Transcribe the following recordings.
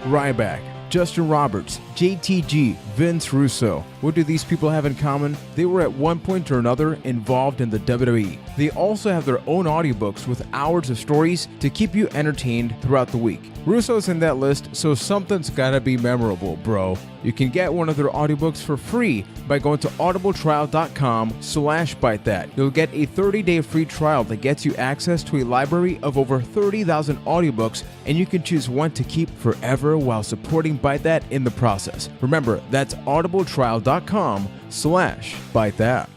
Ryback, Justin Roberts, JTG, Vince Russo. What do these people have in common? They were at one point or another involved in the WWE. They also have their own audiobooks with hours of stories to keep you entertained throughout the week. Russo's in that list, so something's gotta be memorable, bro. You can get one of their audiobooks for free by going to audibletrial.com/bytethat. You'll get a 30-day free trial that gets you access to a library of over 30,000 audiobooks, and you can choose one to keep forever while supporting Byte That in the process. Remember, that's audibletrial.com/bytethat.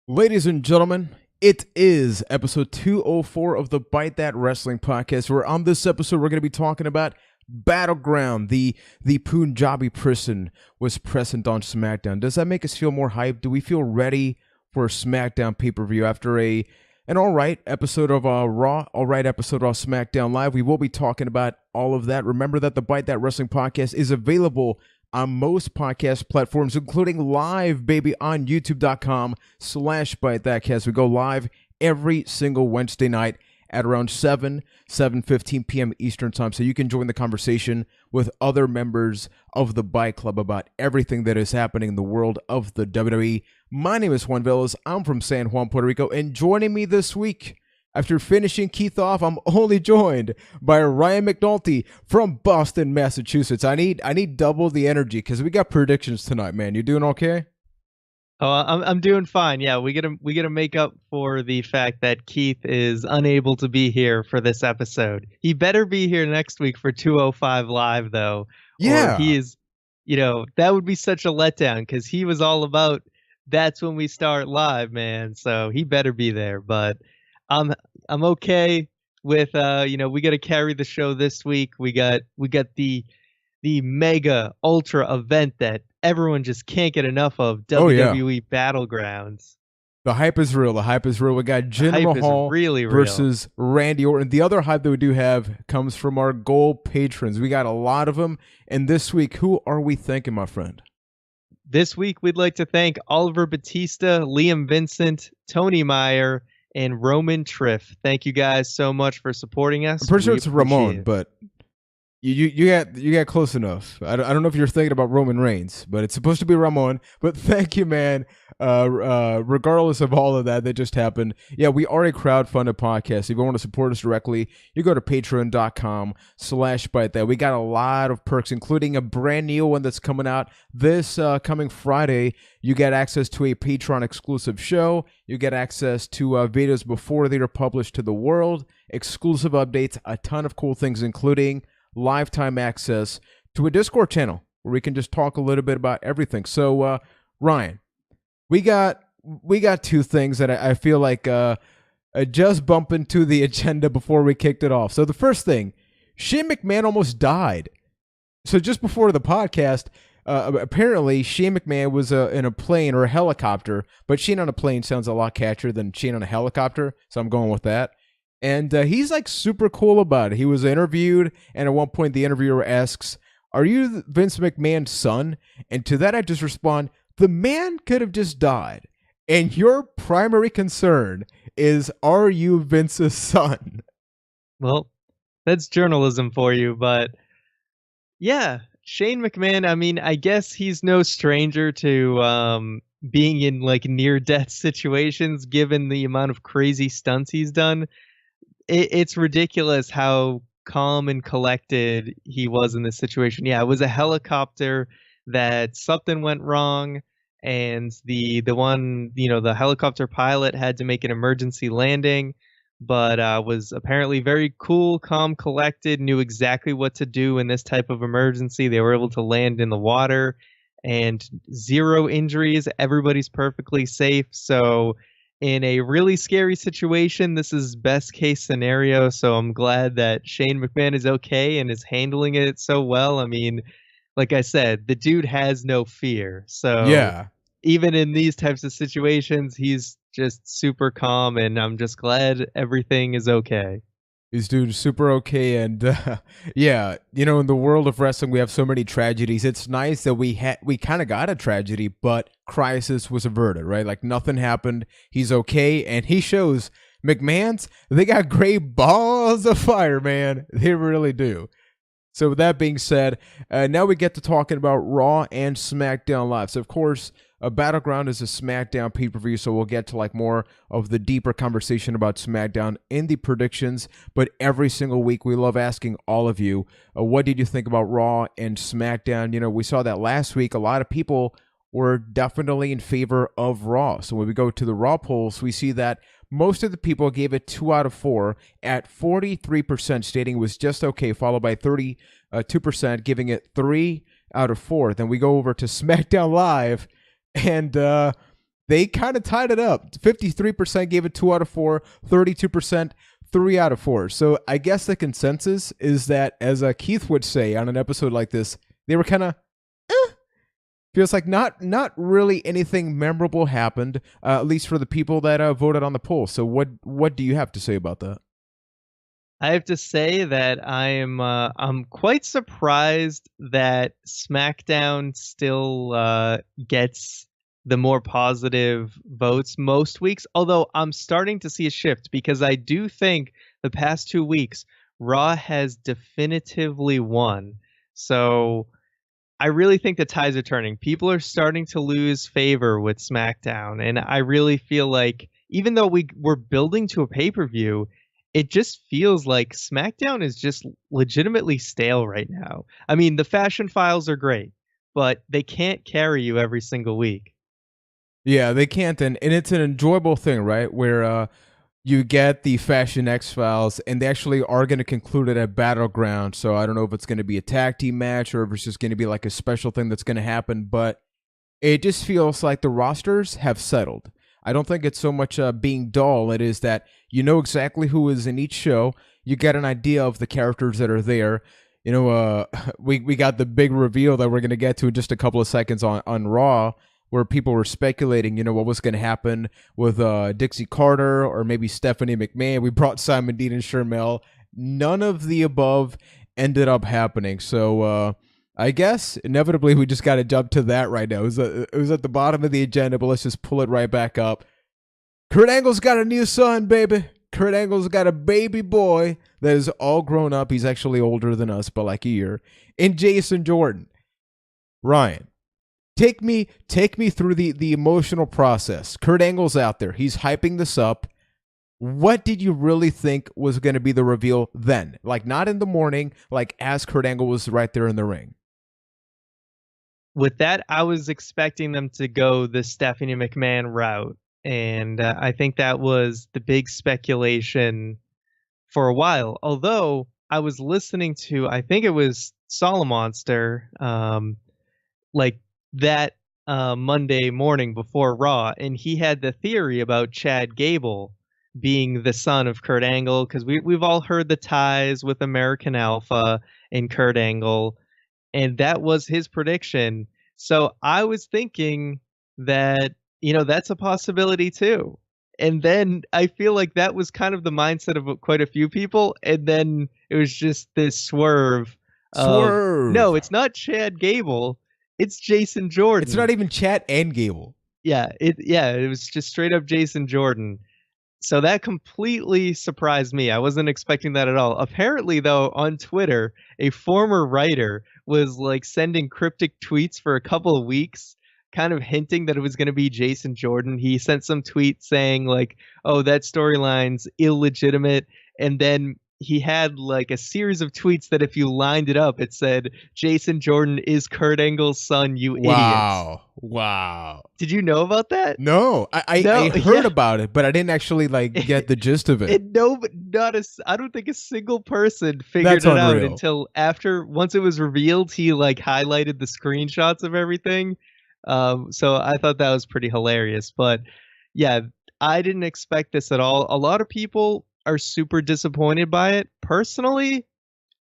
Ladies and gentlemen, it is episode 204 of the Byte That Wrestling Podcast, where on this episode we're going to be talking about Battleground. The Punjabi person was present on Smackdown. Does that make us feel more hyped? Do we feel ready for a Smackdown pay-per-view after an alright episode of Raw, alright episode of Smackdown Live? We will be talking about all of that. Remember that the Byte That Wrestling Podcast is available on most podcast platforms, including live, baby, on youtube.com/bytethatcast. We go live every single Wednesday night at around 7:15 p.m. Eastern time, so you can join the conversation with other members of the Byte Club about everything that is happening in the world of the WWE. My name is Juan Velez. I'm from San Juan, Puerto Rico, and joining me this week, after finishing Keith off, I'm only joined by Ryan McNulty from Boston, Massachusetts. I need double the energy because we got predictions tonight, man. You doing okay? Oh, I'm doing fine. Yeah, we gotta make up for the fact that Keith is unable to be here for this episode. He better be here next week for 205 Live, though. Yeah, or he is. That would be such a letdown because he was all about that's when we start live, man. So he better be there. But I'm okay with we got to carry the show this week. We got the mega ultra event that everyone just can't get enough of, WWE Battlegrounds. The hype is real. The hype is real. We got Jinder Mahal really versus Randy Orton. The other hype that we do have comes from our gold patrons. We got a lot of them. And this week, who are we thanking, my friend? This week, we'd like to thank Oliver Batista, Liam Vincent, Tony Meyer, and Roman Triff. Thank you guys so much for supporting us. I'm pretty sure it's Ramon, but you got close enough. I don't know if you're thinking about Roman Reigns, but it's supposed to be Ramon. But thank you, man. Regardless of all of that just happened, yeah, we are a crowdfunded podcast. If you want to support us directly, you go to patreon.com/bytethat. We got a lot of perks, including a brand new one that's coming out this coming Friday. You get access to a Patron exclusive show. You get access to videos before they are published to the world, exclusive updates, a ton of cool things, including lifetime access to a Discord channel where we can just talk a little bit about everything. So, Ryan, we got two things that I feel like just bump into the agenda before we kicked it off. So the first thing, Shane McMahon almost died. So just before the podcast, apparently Shane McMahon was in a plane or a helicopter, but Shane on a plane sounds a lot catchier than Shane on a helicopter, so I'm going with that. And he's like super cool about it. He was interviewed, and at one point the interviewer asks, "Are you Vince McMahon's son?" And to that I just respond, the man could have just died. And your primary concern is, are you Vince's son? Well, that's journalism for you, but yeah, Shane McMahon, I mean, I guess he's no stranger to being in like near-death situations, given the amount of crazy stunts he's done. It's ridiculous how calm and collected he was in this situation. Yeah, it was a helicopter that something went wrong, and the helicopter pilot had to make an emergency landing, but was apparently very cool, calm, collected, knew exactly what to do in this type of emergency. They were able to land in the water and 0 injuries. Everybody's perfectly safe. So in a really scary situation, this is best case scenario. So I'm glad that Shane McMahon is okay and is handling it so well. I mean, like I said, the dude has no fear. So yeah, even in these types of situations, he's just super calm, and I'm just glad everything is okay. He's doing super okay, and yeah, in the world of wrestling, we have so many tragedies. It's nice that we kind of got a tragedy, but crisis was averted, right? Like nothing happened. He's okay, and he shows McMahon's. They got great balls of fire, man. They really do. So with that being said, now we get to talking about Raw and SmackDown Live. So of course, Battleground is a SmackDown pay-per-view, so we'll get to like more of the deeper conversation about SmackDown in the predictions. But every single week, we love asking all of you, what did you think about Raw and SmackDown? We saw that last week. A lot of people were definitely in favor of Raw. So when we go to the Raw polls, we see that most of the people gave it 2 out of 4 at 43%, stating it was just okay, followed by 32% giving it 3 out of 4. Then we go over to SmackDown Live, and they kind of tied it up. 53% gave it 2 out of 4, 32% 3 out of 4. So I guess the consensus is that, as Keith would say on an episode like this, they were kind of feels like not really anything memorable happened, at least for the people that voted on the poll. So what do you have to say about that? I have to say that I'm quite surprised that SmackDown still gets the more positive votes most weeks, although I'm starting to see a shift, because I do think the past 2 weeks Raw has definitively won. So I really think the tides are turning. People are starting to lose favor with SmackDown, and I really feel like, even though we're building to a pay-per-view, it just feels like SmackDown is just legitimately stale right now. I mean, the fashion files are great, but they can't carry you every single week. Yeah, they can't, and it's an enjoyable thing, right? Where you get the Fashion X-Files, and they actually are going to conclude it at Battleground. So I don't know if it's going to be a tag team match or if it's just going to be like a special thing that's going to happen. But it just feels like the rosters have settled. I don't think it's so much being dull. It is that you know exactly who is in each show. You get an idea of the characters that are there. We got the big reveal that we're going to get to in just a couple of seconds on Raw, where people were speculating, what was going to happen with Dixie Carter or maybe Stephanie McMahon. We brought Simon Dean and Shermell. None of the above ended up happening. So I guess inevitably we just got to jump to that right now. It was at the bottom of the agenda, but let's just pull it right back up. Kurt Angle's got a new son, baby. Kurt Angle's got a baby boy that is all grown up. He's actually older than us by like a year. And Jason Jordan. Ryan, Take me through the emotional process. Kurt Angle's out there. He's hyping this up. What did you really think was going to be the reveal then? Like, not in the morning, like as Kurt Angle was right there in the ring. With that, I was expecting them to go the Stephanie McMahon route. And I think that was the big speculation for a while. Although I was listening to, I think it was Solomonster, like that Monday morning before Raw, and he had the theory about Chad Gable being the son of Kurt Angle, because we've all heard the ties with American Alpha and Kurt Angle, and that was his prediction. So I was thinking that, that's a possibility too. And then I feel like that was kind of the mindset of quite a few people, and then it was just this swerve. No, it's not Chad Gable. It's Jason Jordan. It's not even Chad and Gable. Yeah, it was just straight up Jason Jordan. So that completely surprised me. I wasn't expecting that at all. Apparently, though, on Twitter, a former writer was like sending cryptic tweets for a couple of weeks, kind of hinting that it was going to be Jason Jordan. He sent some tweet saying like, "Oh, that storyline's illegitimate," and then he had like a series of tweets that if you lined it up, it said, Jason Jordan is Kurt Angle's son, you idiots. Wow. Did you know about that? No, I heard about it, but I didn't actually like get the gist of it. I don't think a single person figured it out until once it was revealed, he like highlighted the screenshots of everything. So I thought that was pretty hilarious, but yeah, I didn't expect this at all. A lot of people are super disappointed by it. Personally,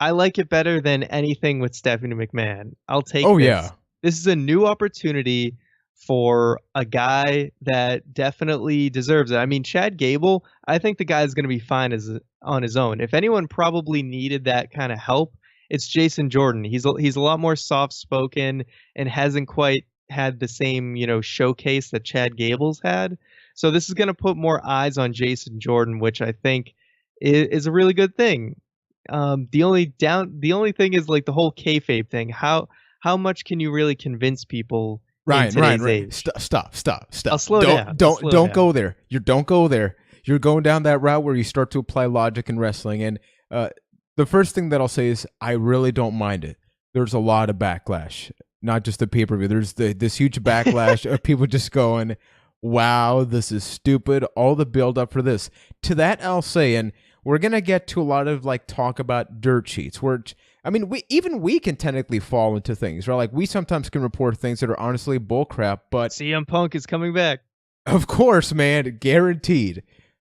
I like it better than anything with Stephanie McMahon. I'll take this. Yeah. This is a new opportunity for a guy that definitely deserves it. I mean, Chad Gable, I think the guy's going to be fine on his own. If anyone probably needed that kind of help, it's Jason Jordan. He's a lot more soft spoken and hasn't quite had the same, showcase that Chad Gable's had. So this is going to put more eyes on Jason Jordan, which I think is a really good thing. The only thing is like the whole kayfabe thing. How much can you really convince people in today's age? Stop. I'll slow down. Don't go there. Don't go there. You're going down that route where you start to apply logic in wrestling. And the first thing that I'll say is I really don't mind it. There's a lot of backlash, not just the pay-per-view. There's this huge backlash of people just going, wow, this is stupid. All the build up for this. To that, I'll say, and we're going to get to a lot of like talk about dirt sheets where, I mean, we can technically fall into things, right? Like we sometimes can report things that are honestly bullcrap, but CM Punk is coming back. Of course, man, guaranteed.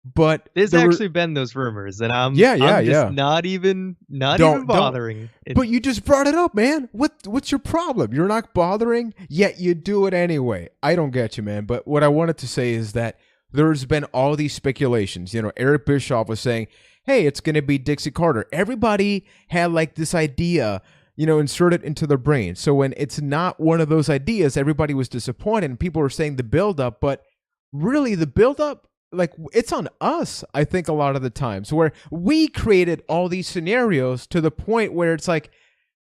But there's actually been those rumors, and I'm just not even bothering. But you just brought it up, man. What's your problem? You're not bothering, yet you do it anyway. I don't get you, man. But what I wanted to say is that there's been all these speculations. Eric Bischoff was saying, hey, it's going to be Dixie Carter. Everybody had like this idea, inserted into their brain. So when it's not one of those ideas, everybody was disappointed, and people were saying the build-up, but really the build-up, like it's on us, I think, a lot of the times where we created all these scenarios to the point where it's like,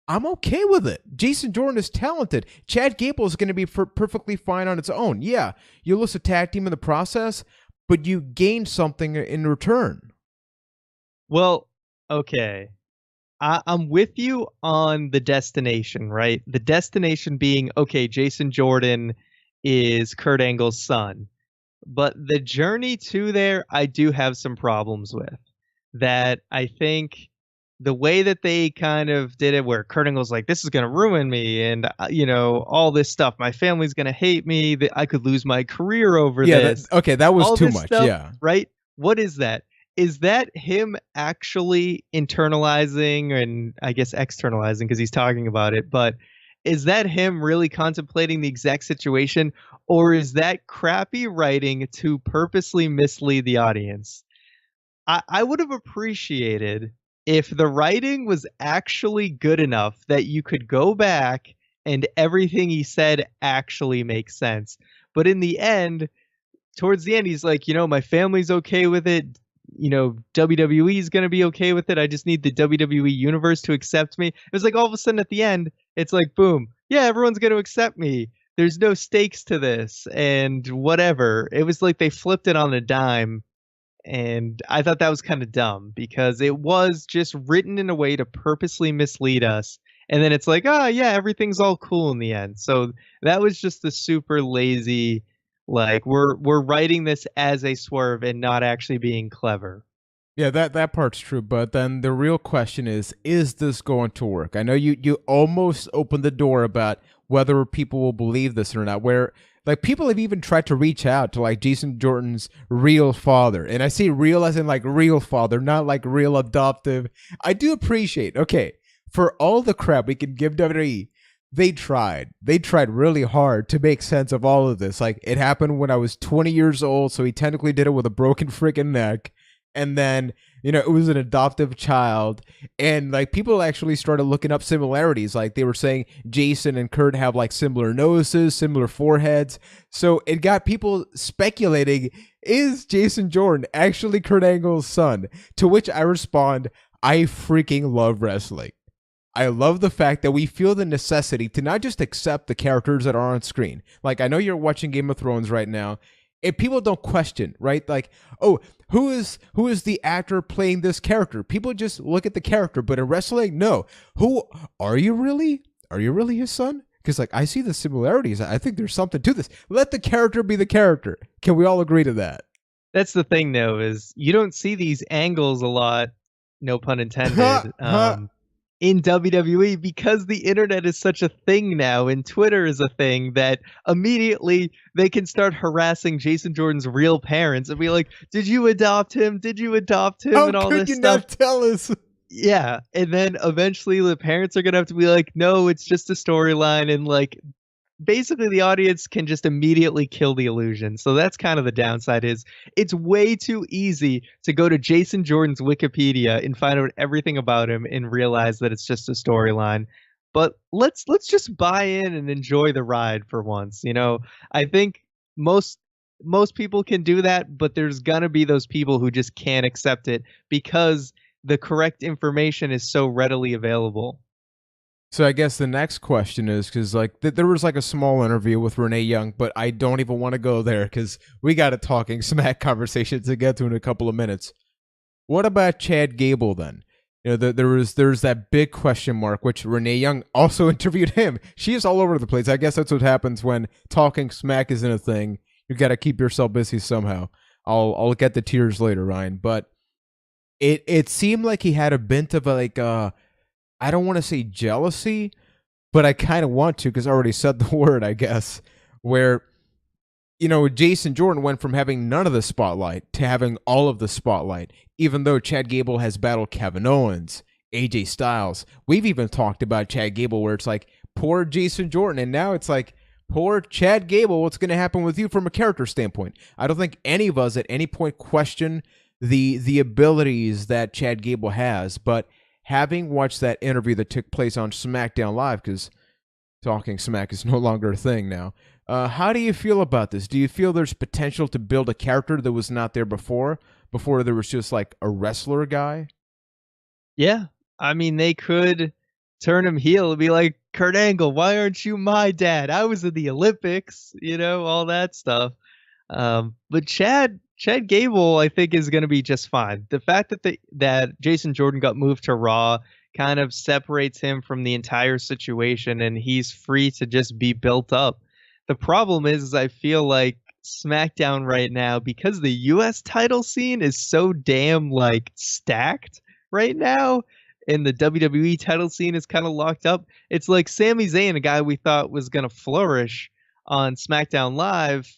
I'm okay with it. Jason Jordan is talented. Chad Gable is going to be perfectly fine on its own. Yeah, you lose a tag team in the process, but you gain something in return. Well, okay. I'm with you on the destination, right? The destination being, okay, Jason Jordan is Kurt Angle's son. But the journey to there, I do have some problems with. That I think the way that they kind of did it, where Kurt Angle's like, this is going to ruin me, and, all this stuff. My family's going to hate me. That I could lose my career over this. That was too much, stuff, right? What is that? Is that him actually internalizing, and I guess externalizing because he's talking about it, but is that him really contemplating the exact situation, or is that crappy writing to purposely mislead the audience? I would have appreciated if the writing was actually good enough that you could go back and everything he said actually makes sense. But in the end, towards the end, he's like, my family's okay with it. WWE is going to be okay with it. I just need the WWE universe to accept me. It was like all of a sudden at the end, it's like, boom. Yeah, everyone's going to accept me. There's no stakes to this and whatever. It was like they flipped it on a dime. And I thought that was kind of dumb because it was just written in a way to purposely mislead us. And then it's like, oh, yeah, everything's all cool in the end. So that was just the super lazy, like we're writing this as a swerve and not actually being clever. Yeah, that part's true. But then the real question is this going to work? I know you almost opened the door about whether people will believe this or not, where like people have even tried to reach out to like Jason Jordan's real father. And I say real as in like real father, not like real adoptive. I do appreciate, okay, for all the crap we can give WWE, they tried really hard to make sense of all of this. Like it happened when I was 20 years old. So he technically did it with a broken freaking neck. And then, it was an adoptive child. And like people actually started looking up similarities. Like they were saying Jason and Kurt have like similar noses, similar foreheads. So it got people speculating, is Jason Jordan actually Kurt Angle's son? To which I respond, I freaking love wrestling. I love the fact that we feel the necessity to not just accept the characters that are on screen. Like I know you're watching Game of Thrones right now. If people don't question, right? Like, oh, who is the actor playing this character? People just look at the character, but in wrestling, no. Who are you really? Are you really his son? Because like I see the similarities. I think there's something to this. Let the character be the character. Can we all agree to that? That's the thing, though, is you don't see these angles a lot. No pun intended. In WWE, because the internet is such a thing now and Twitter is a thing, that immediately they can start harassing Jason Jordan's real parents and be like, did you adopt him? Did you adopt him? And all this stuff. How could you not tell us? Yeah. And then eventually the parents are going to have to be like, no, it's just a storyline. And like basically the audience can just immediately kill the illusion. So that's kind of the downside is it's way too easy to go to Jason Jordan's Wikipedia and find out everything about him and realize that it's just a storyline. But let's just buy in and enjoy the ride for once. I think most most people can do that, but there's gonna be those people who just can't accept it because the correct information is so readily available. So I guess the next question is because like there was like a small interview with Renee Young, but I don't even want to go there because we got a talking smack conversation to get to in a couple of minutes. What about Chad Gable then? There's that big question mark, which Renee Young also interviewed him. She is all over the place. I guess that's what happens when talking smack isn't a thing. You got to keep yourself busy somehow. I'll get the tears later, Ryan. But it seemed like he had a bit of I don't want to say jealousy, but I kind of want to because I already said the word, I guess, where, Jason Jordan went from having none of the spotlight to having all of the spotlight, even though Chad Gable has battled Kevin Owens, AJ Styles. We've even talked about Chad Gable where it's like, poor Jason Jordan, and now it's like, poor Chad Gable, what's going to happen with you from a character standpoint? I don't think any of us at any point question the abilities that Chad Gable has, but having watched that interview that took place on Smackdown Live, because talking smack is no longer a thing now, how do you feel about this? Do you feel there's potential to build a character that was not there before there was just like a wrestler guy? Yeah. I mean, they could turn him heel and be like, Kurt Angle, why aren't you my dad? I was in the Olympics, all that stuff. But Chad Gable, I think, is going to be just fine. The fact that Jason Jordan got moved to Raw kind of separates him from the entire situation, and he's free to just be built up. The problem is I feel like SmackDown right now, because the U.S. title scene is so damn stacked right now, and the WWE title scene is kind of locked up. It's like Sami Zayn, a guy we thought was going to flourish on SmackDown Live,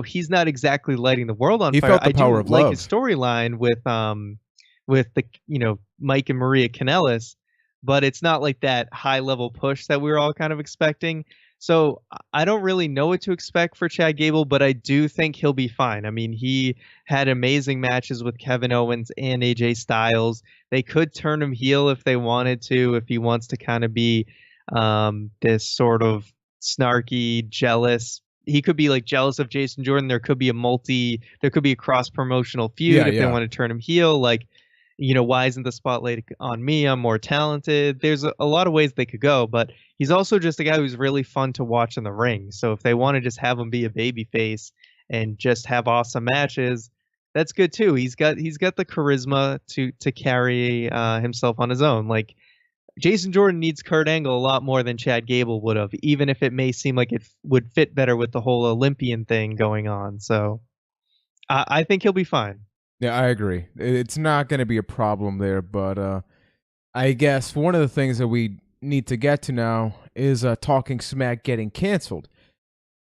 he's not exactly lighting the world on he fire. Felt the power of like love. His storyline with the Mike and Maria Kanellis, but it's not like that high level push that we were all kind of expecting. So I don't really know what to expect for Chad Gable, but I do think he'll be fine. I mean, he had amazing matches with Kevin Owens and AJ Styles. They could turn him heel if they wanted to, if he wants to kind of be this sort of snarky, jealous. He could be like jealous of Jason Jordan. There could be a cross promotional feud if they want to turn him heel. Like, why isn't the spotlight on me? I'm more talented. There's a lot of ways they could go, but he's also just a guy who's really fun to watch in the ring. So if they want to just have him be a babyface and just have awesome matches, that's good too. He's got the charisma to carry himself on his own. Like, Jason Jordan needs Kurt Angle a lot more than Chad Gable would have, even if it may seem like it would fit better with the whole Olympian thing going on. So I think he'll be fine. Yeah, I agree. It's not going to be a problem there, but I guess one of the things that we need to get to now is Talking Smack getting canceled.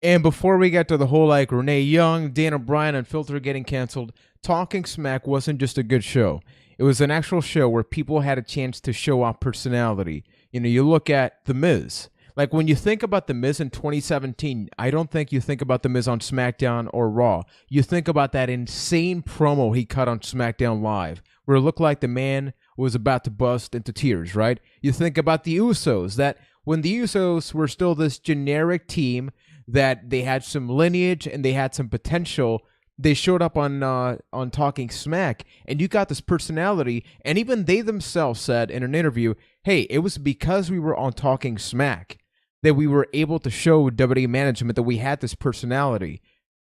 And before we get to the whole Renee Young, Dana Bryan, and Filter getting canceled, Talking Smack wasn't just a good show. It was an actual show where people had a chance to show off personality. You look at The Miz. Like, when you think about The Miz in 2017, I don't think you think about The Miz on SmackDown or Raw. You think about that insane promo he cut on SmackDown Live, where it looked like the man was about to bust into tears, right? You think about the Usos, that when the Usos were still this generic team, that they had some lineage and they had some potential, they showed up on Talking Smack, and you got this personality, and even they themselves said in an interview, hey, it was because we were on Talking Smack that we were able to show WWE management that we had this personality.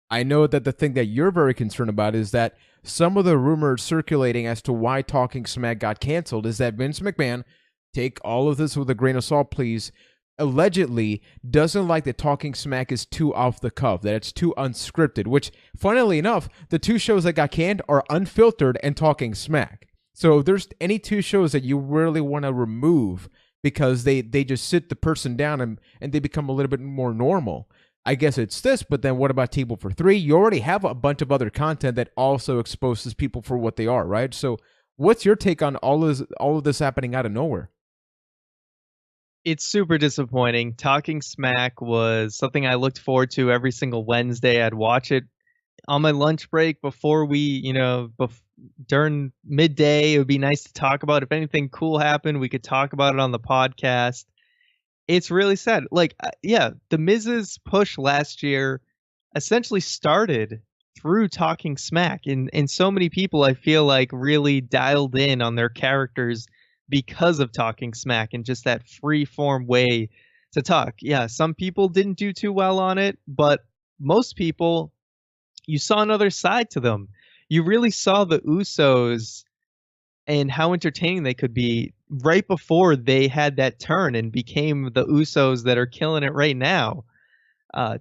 I know that the thing that you're very concerned about is that some of the rumors circulating as to why Talking Smack got canceled is that Vince McMahon, take all of this with a grain of salt, please, allegedly doesn't like that Talking Smack is too off the cuff, that it's too unscripted, which, funnily enough, the two shows that got canned are Unfiltered and Talking Smack. So if there's any two shows that you really want to remove because they just sit the person down and they become a little bit more normal, I guess it's this. But then what about Table for Three? You already have a bunch of other content that also exposes people for what they are, right? So what's your take on all of this happening out of nowhere? It's super disappointing. Talking Smack was something I looked forward to every single Wednesday. I'd watch it on my lunch break before we, during midday. It would be nice to talk about. If anything cool happened, we could talk about it on the podcast. It's really sad. Like, yeah, the Miz's push last year essentially started through Talking Smack, and so many people I feel like really dialed in on their characters because of Talking Smack and just that free form way to talk. Yeah, some people didn't do too well on it, but most people, you saw another side to them. You really saw the Usos and how entertaining they could be right before they had that turn and became the Usos that are killing it right now.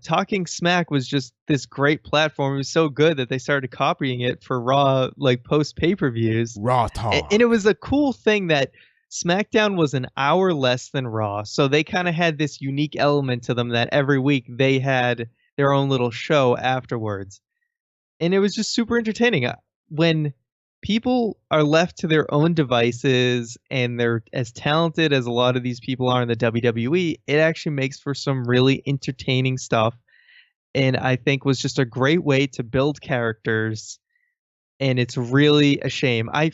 Talking Smack was just this great platform. It was so good that they started copying it for Raw, like post pay-per-views. Raw And talk. it was a cool thing that SmackDown was an hour less than Raw, so they kind of had this unique element to them that every week they had their own little show afterwards, and it was just super entertaining. When people are left to their own devices and they're as talented as a lot of these people are in the WWE, it actually makes for some really entertaining stuff. And I think was just a great way to build characters. And it's really a shame. I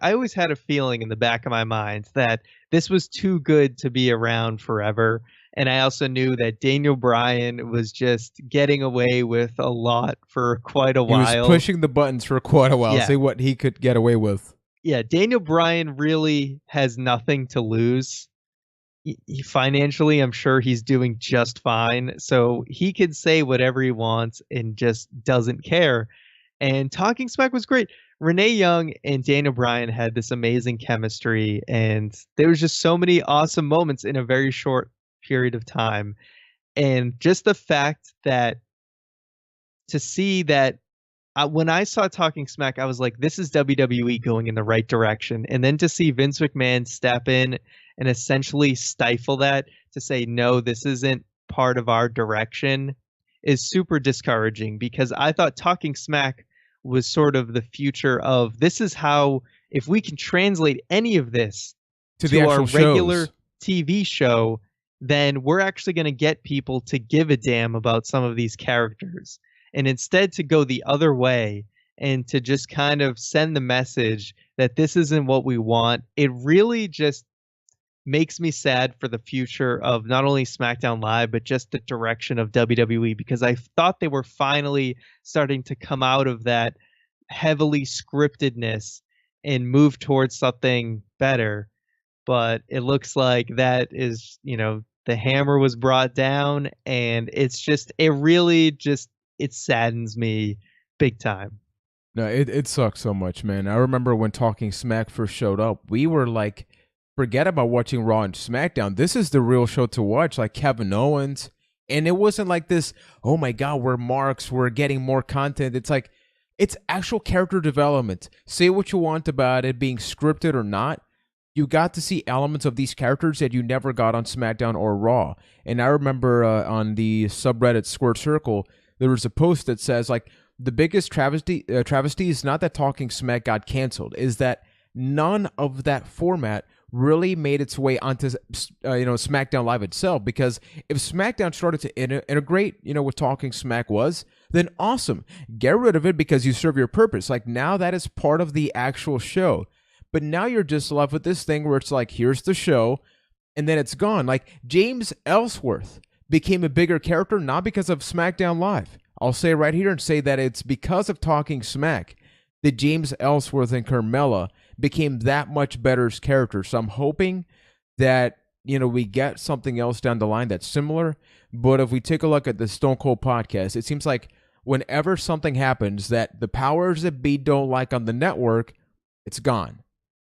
always had a feeling in the back of my mind that this was too good to be around forever. And I also knew that Daniel Bryan was just getting away with a lot for quite a He was while. pushing the buttons for quite a while, Yeah. see what he could get away with. Yeah, Daniel Bryan really has nothing to lose. Financially, I'm sure he's doing just fine. So he could say whatever he wants and just doesn't care. And Talking Smack was great. Renee Young and Daniel Bryan had this amazing chemistry, and there was just so many awesome moments in a very short period of time. And just the fact that to see that when I saw Talking Smack, I was like, this is WWE going in the right direction. And then to see Vince McMahon step in and essentially stifle that to say, no, this isn't part of our direction is super discouraging, because I thought Talking Smack was sort of the future of this is how, if we can translate any of this To the our actual regular shows. TV show, then we're actually going to get people to give a damn about some of these characters. And instead to go the other way and to just kind of send the message that this isn't what we want, it really just makes me sad for the future of not only SmackDown Live, but just the direction of WWE, because I thought they were finally starting to come out of that heavily scriptedness and move towards something better. But it looks like that is, the hammer was brought down, and it's just, it really just, it saddens me big time. No, it sucks so much, man. I remember when Talking Smack first showed up, we were like, forget about watching Raw and SmackDown. This is the real show to watch, like Kevin Owens. And it wasn't like this, oh my God, we're marks, we're getting more content. It's like, it's actual character development. Say what you want about it being scripted or not. You got to see elements of these characters that you never got on SmackDown or Raw. And I remember on the subreddit Squared Circle, there was a post that says, like, the biggest travesty is not that Talking Smack got canceled, is that none of that format really made its way onto SmackDown Live itself. Because if SmackDown started to integrate what Talking Smack was, then awesome, get rid of it because you serve your purpose. Like, now that is part of the actual show. But now you're just left with this thing where it's like, here's the show, and then it's gone. Like, James Ellsworth became a bigger character not because of SmackDown Live. I'll say right here and say that it's because of Talking Smack that James Ellsworth and Carmella became that much better as characters. So I'm hoping that, we get something else down the line that's similar. But if we take a look at the Stone Cold podcast, it seems like whenever something happens that the powers that be don't like on the network, it's gone.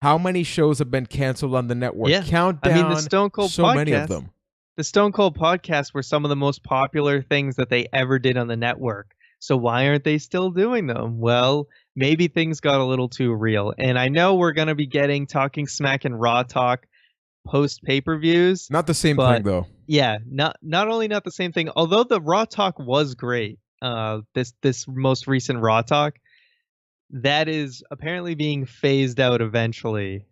How many shows have been canceled on the network? Yeah. Countdown. I mean, the Stone Cold so podcast, many of them. The Stone Cold podcast were some of the most popular things that they ever did on the network. So why aren't they still doing them? Well, maybe things got a little too real. And I know we're going to be getting Talking Smack and Raw Talk post pay-per-views. Not the same thing, though. Yeah, not only not the same thing, although the Raw Talk was great. This most recent Raw Talk, that is apparently being phased out eventually,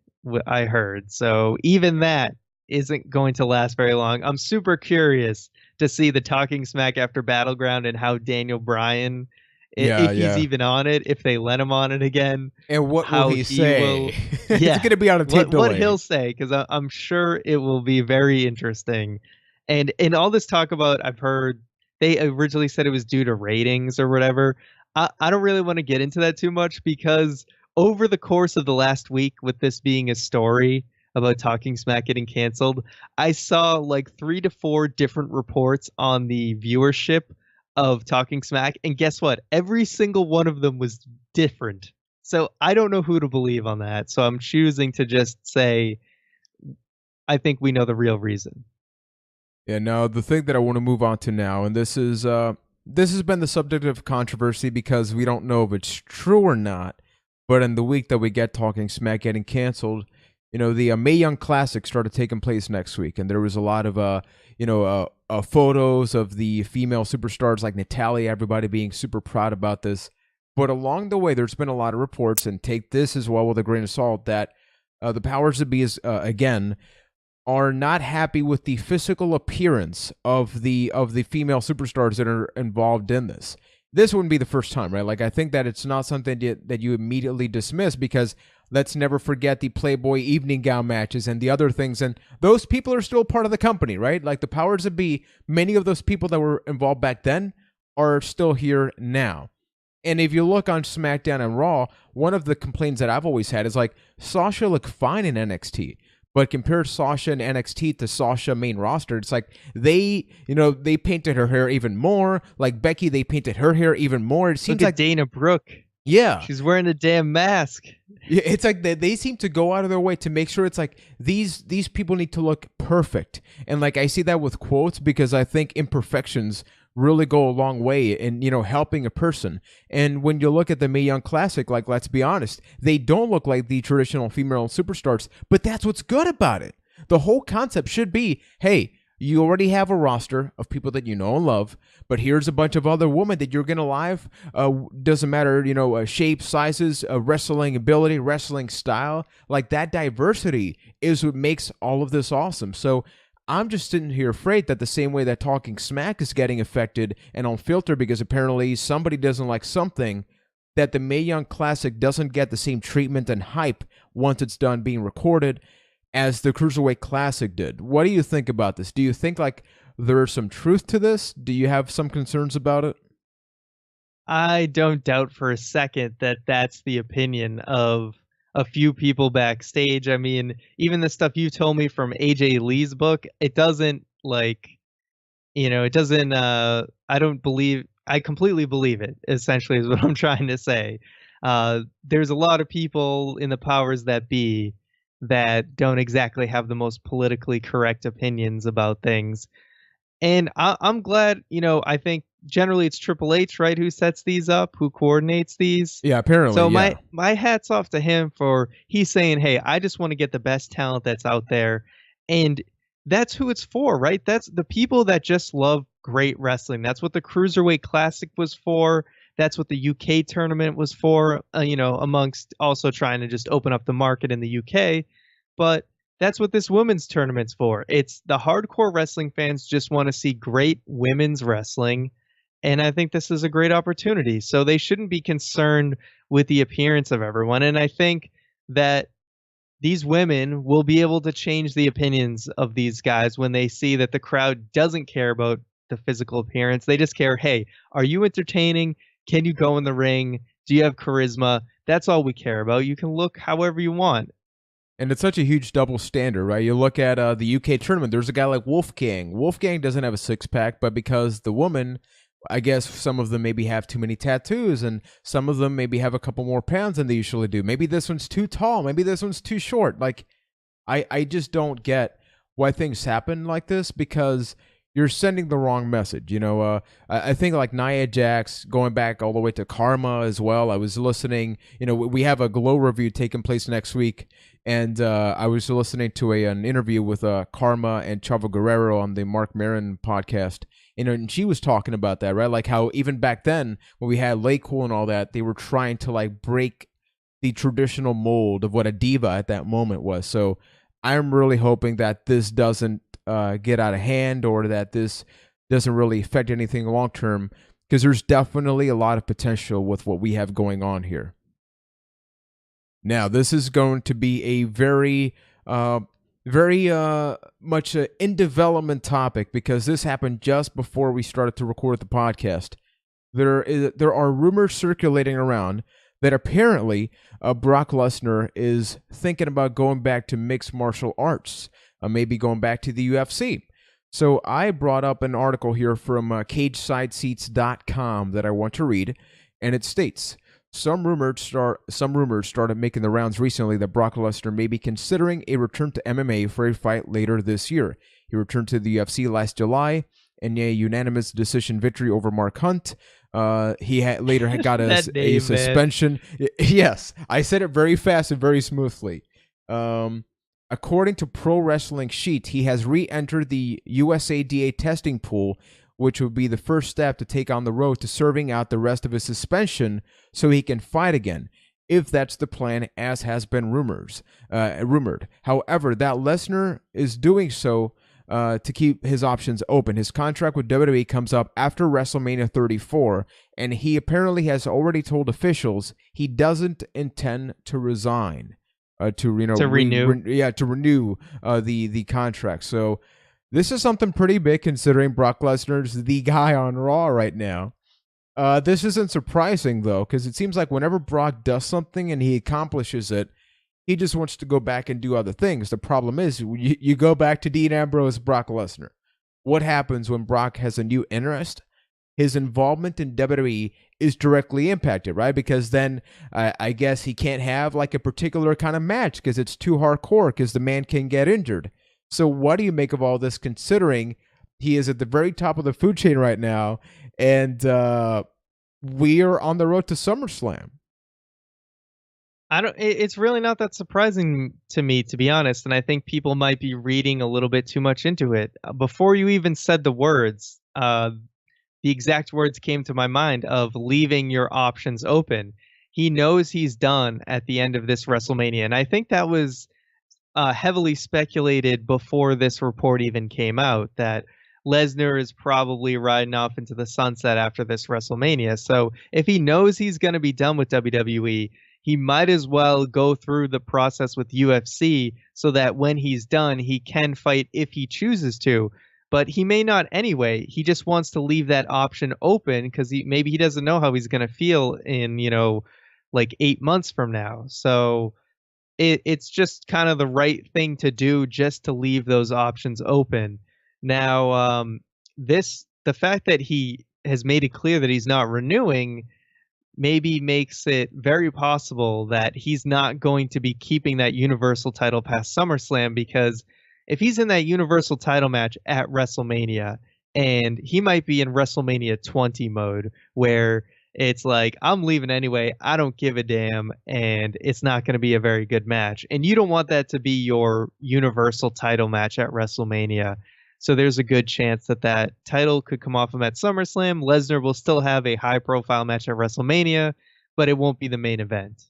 I heard. So even that isn't going to last very long. I'm super curious to see the Talking Smack after Battleground and how Daniel Bryan, Yeah, if he's yeah. even on it, if they let him on it again, And what will how he he say? will, It's yeah, going to be on a tape what delay. he'll say, because I'm sure it will be very interesting. And in all this talk about, I've heard they originally said it was due to ratings or whatever. I don't really want to get into that too much because over the course of the last week, with this being a story about Talking Smack getting canceled, I saw like 3 to 4 different reports on the viewership of Talking Smack. And guess what? Every single one of them was different. So I don't know who to believe on that. So I'm choosing to just say, I think we know the real reason. Yeah, now the thing that I want to move on to now, and this has been the subject of controversy because we don't know if it's true or not. But in the week that we get Talking Smack getting canceled, the Mae Young Classic started taking place next week, and there was a lot of photos of the female superstars like Natalia, everybody being super proud about this. But along the way, there's been a lot of reports, and take this as well with a grain of salt, that the powers that be is again are not happy with the physical appearance of the female superstars that are involved in this. This wouldn't be the first time, right? Like, I think that it's not something that you immediately dismiss, because let's never forget the Playboy evening gown matches and the other things, and those people are still part of the company, right? Like, the powers that be, many of those people that were involved back then are still here now. And if you look on SmackDown and Raw, one of the complaints that I've always had is like, Sasha looked fine in NXT. But compare Sasha in NXT to Sasha main roster, it's like they painted her hair even more. Like Becky, they painted her hair even more. It seems Look at like Dana Brooke. Yeah. She's wearing a damn mask. Yeah, it's like they seem to go out of their way to make sure it's like these people need to look perfect. And like I see that with quotes because I think imperfections really go a long way in, helping a person. And when you look at the Mae Young Classic, like, let's be honest, they don't look like the traditional female superstars, but that's what's good about it. The whole concept should be, hey, you already have a roster of people that you know and love, but here's a bunch of other women that you're going to live. Doesn't matter, shape, sizes, wrestling ability, wrestling style. Like, that diversity is what makes all of this awesome. So I'm just sitting here afraid that the same way that Talking Smack is getting affected and on filter because apparently somebody doesn't like something, that the Mae Young Classic doesn't get the same treatment and hype once it's done being recorded as the Cruiserweight Classic did. What do you think about this? Do you think like there's some truth to this? Do you have some concerns about it? I don't doubt for a second that that's the opinion of a few people backstage. I mean, even the stuff you told me from AJ Lee's book, it doesn't it doesn't, I completely believe it, essentially, is what I'm trying to say. There's a lot of people in the powers that be that don't exactly have the most politically correct opinions about things. And I'm glad, I think generally it's Triple H, right, who sets these up, who coordinates these. Yeah, apparently. So yeah. my hat's off to him for he's saying, hey, I just want to get the best talent that's out there. And that's who it's for, right? That's the people that just love great wrestling. That's what the Cruiserweight Classic was for. That's what the UK tournament was for, amongst also trying to just open up the market in the UK. But that's what this women's tournament's for. It's the hardcore wrestling fans just want to see great women's wrestling. And I think this is a great opportunity. So they shouldn't be concerned with the appearance of everyone. And I think that these women will be able to change the opinions of these guys when they see that the crowd doesn't care about the physical appearance. They just care, hey, are you entertaining? Can you go in the ring? Do you have charisma? That's all we care about. You can look however you want. And it's such a huge double standard, right? You look at the UK tournament, there's a guy like Wolfgang. Wolfgang doesn't have a six-pack, but because the woman, I guess some of them maybe have too many tattoos, and some of them maybe have a couple more pounds than they usually do. Maybe this one's too tall. Maybe this one's too short. Like, I just don't get why things happen like this, because you're sending the wrong message. I think like Nia Jax, going back all the way to Karma as well. I was listening, we have a Glow review taking place next week, and I was listening to an interview with Karma and Chavo Guerrero on the Mark Maron podcast. And she was talking about that, right? Like how even back then when we had Lay Cool and all that, they were trying to like break the traditional mold of what a diva at that moment was. So I'm really hoping that this doesn't get out of hand, or that this doesn't really affect anything long term, because there's definitely a lot of potential with what we have going on here. Now, this is going to be a very much in development topic, because this happened just before we started to record the podcast. There are rumors circulating around that apparently Brock Lesnar is thinking about going back to mixed martial arts, maybe going back to the UFC. So I brought up an article here from CageSideSeats.com that I want to read, and it states, some rumors started making the rounds recently that Brock Lesnar may be considering a return to MMA for a fight later this year. He returned to the UFC last July in a unanimous decision victory over Mark Hunt. He later got a suspension. Yes, I said it very fast and very smoothly. According to Pro Wrestling Sheet, he has re-entered the USADA testing pool, which would be the first step to take on the road to serving out the rest of his suspension so he can fight again, if that's the plan, as has been rumored. However, that Lesnar is doing so to keep his options open. His contract with WWE comes up after WrestleMania 34, and he apparently has already told officials he doesn't intend to resign, to renew the contract. So this is something pretty big, considering Brock Lesnar's the guy on Raw right now. This isn't surprising, though, because it seems like whenever Brock does something and he accomplishes it, he just wants to go back and do other things. The problem is, you go back to Dean Ambrose, Brock Lesnar. What happens when Brock has a new interest? His involvement in WWE is directly impacted, right? Because then I guess he can't have like a particular kind of match because it's too hardcore, because the man can get injured. So what do you make of all this, considering he is at the very top of the food chain right now, and we are on the road to SummerSlam? It's really not that surprising to me, to be honest, and I think people might be reading a little bit too much into it. Before you even said the words, the exact words came to my mind of leaving your options open. He knows he's done at the end of this WrestleMania, and I think that was heavily speculated before this report even came out, that Lesnar is probably riding off into the sunset after this WrestleMania. So if he knows he's going to be done with WWE, he might as well go through the process with UFC so that when he's done, he can fight if he chooses to. But he may not anyway. He just wants to leave that option open because maybe he doesn't know how he's going to feel in, like 8 months from now. So it's just kind of the right thing to do, just to leave those options open. Now, the fact that he has made it clear that he's not renewing maybe makes it very possible that he's not going to be keeping that Universal title past SummerSlam, because if he's in that Universal title match at WrestleMania, and he might be in WrestleMania 20 mode, where it's like, I'm leaving anyway, I don't give a damn, and it's not going to be a very good match. And you don't want that to be your Universal title match at WrestleMania. So there's a good chance that title could come off him at SummerSlam. Lesnar will still have a high-profile match at WrestleMania, but it won't be the main event.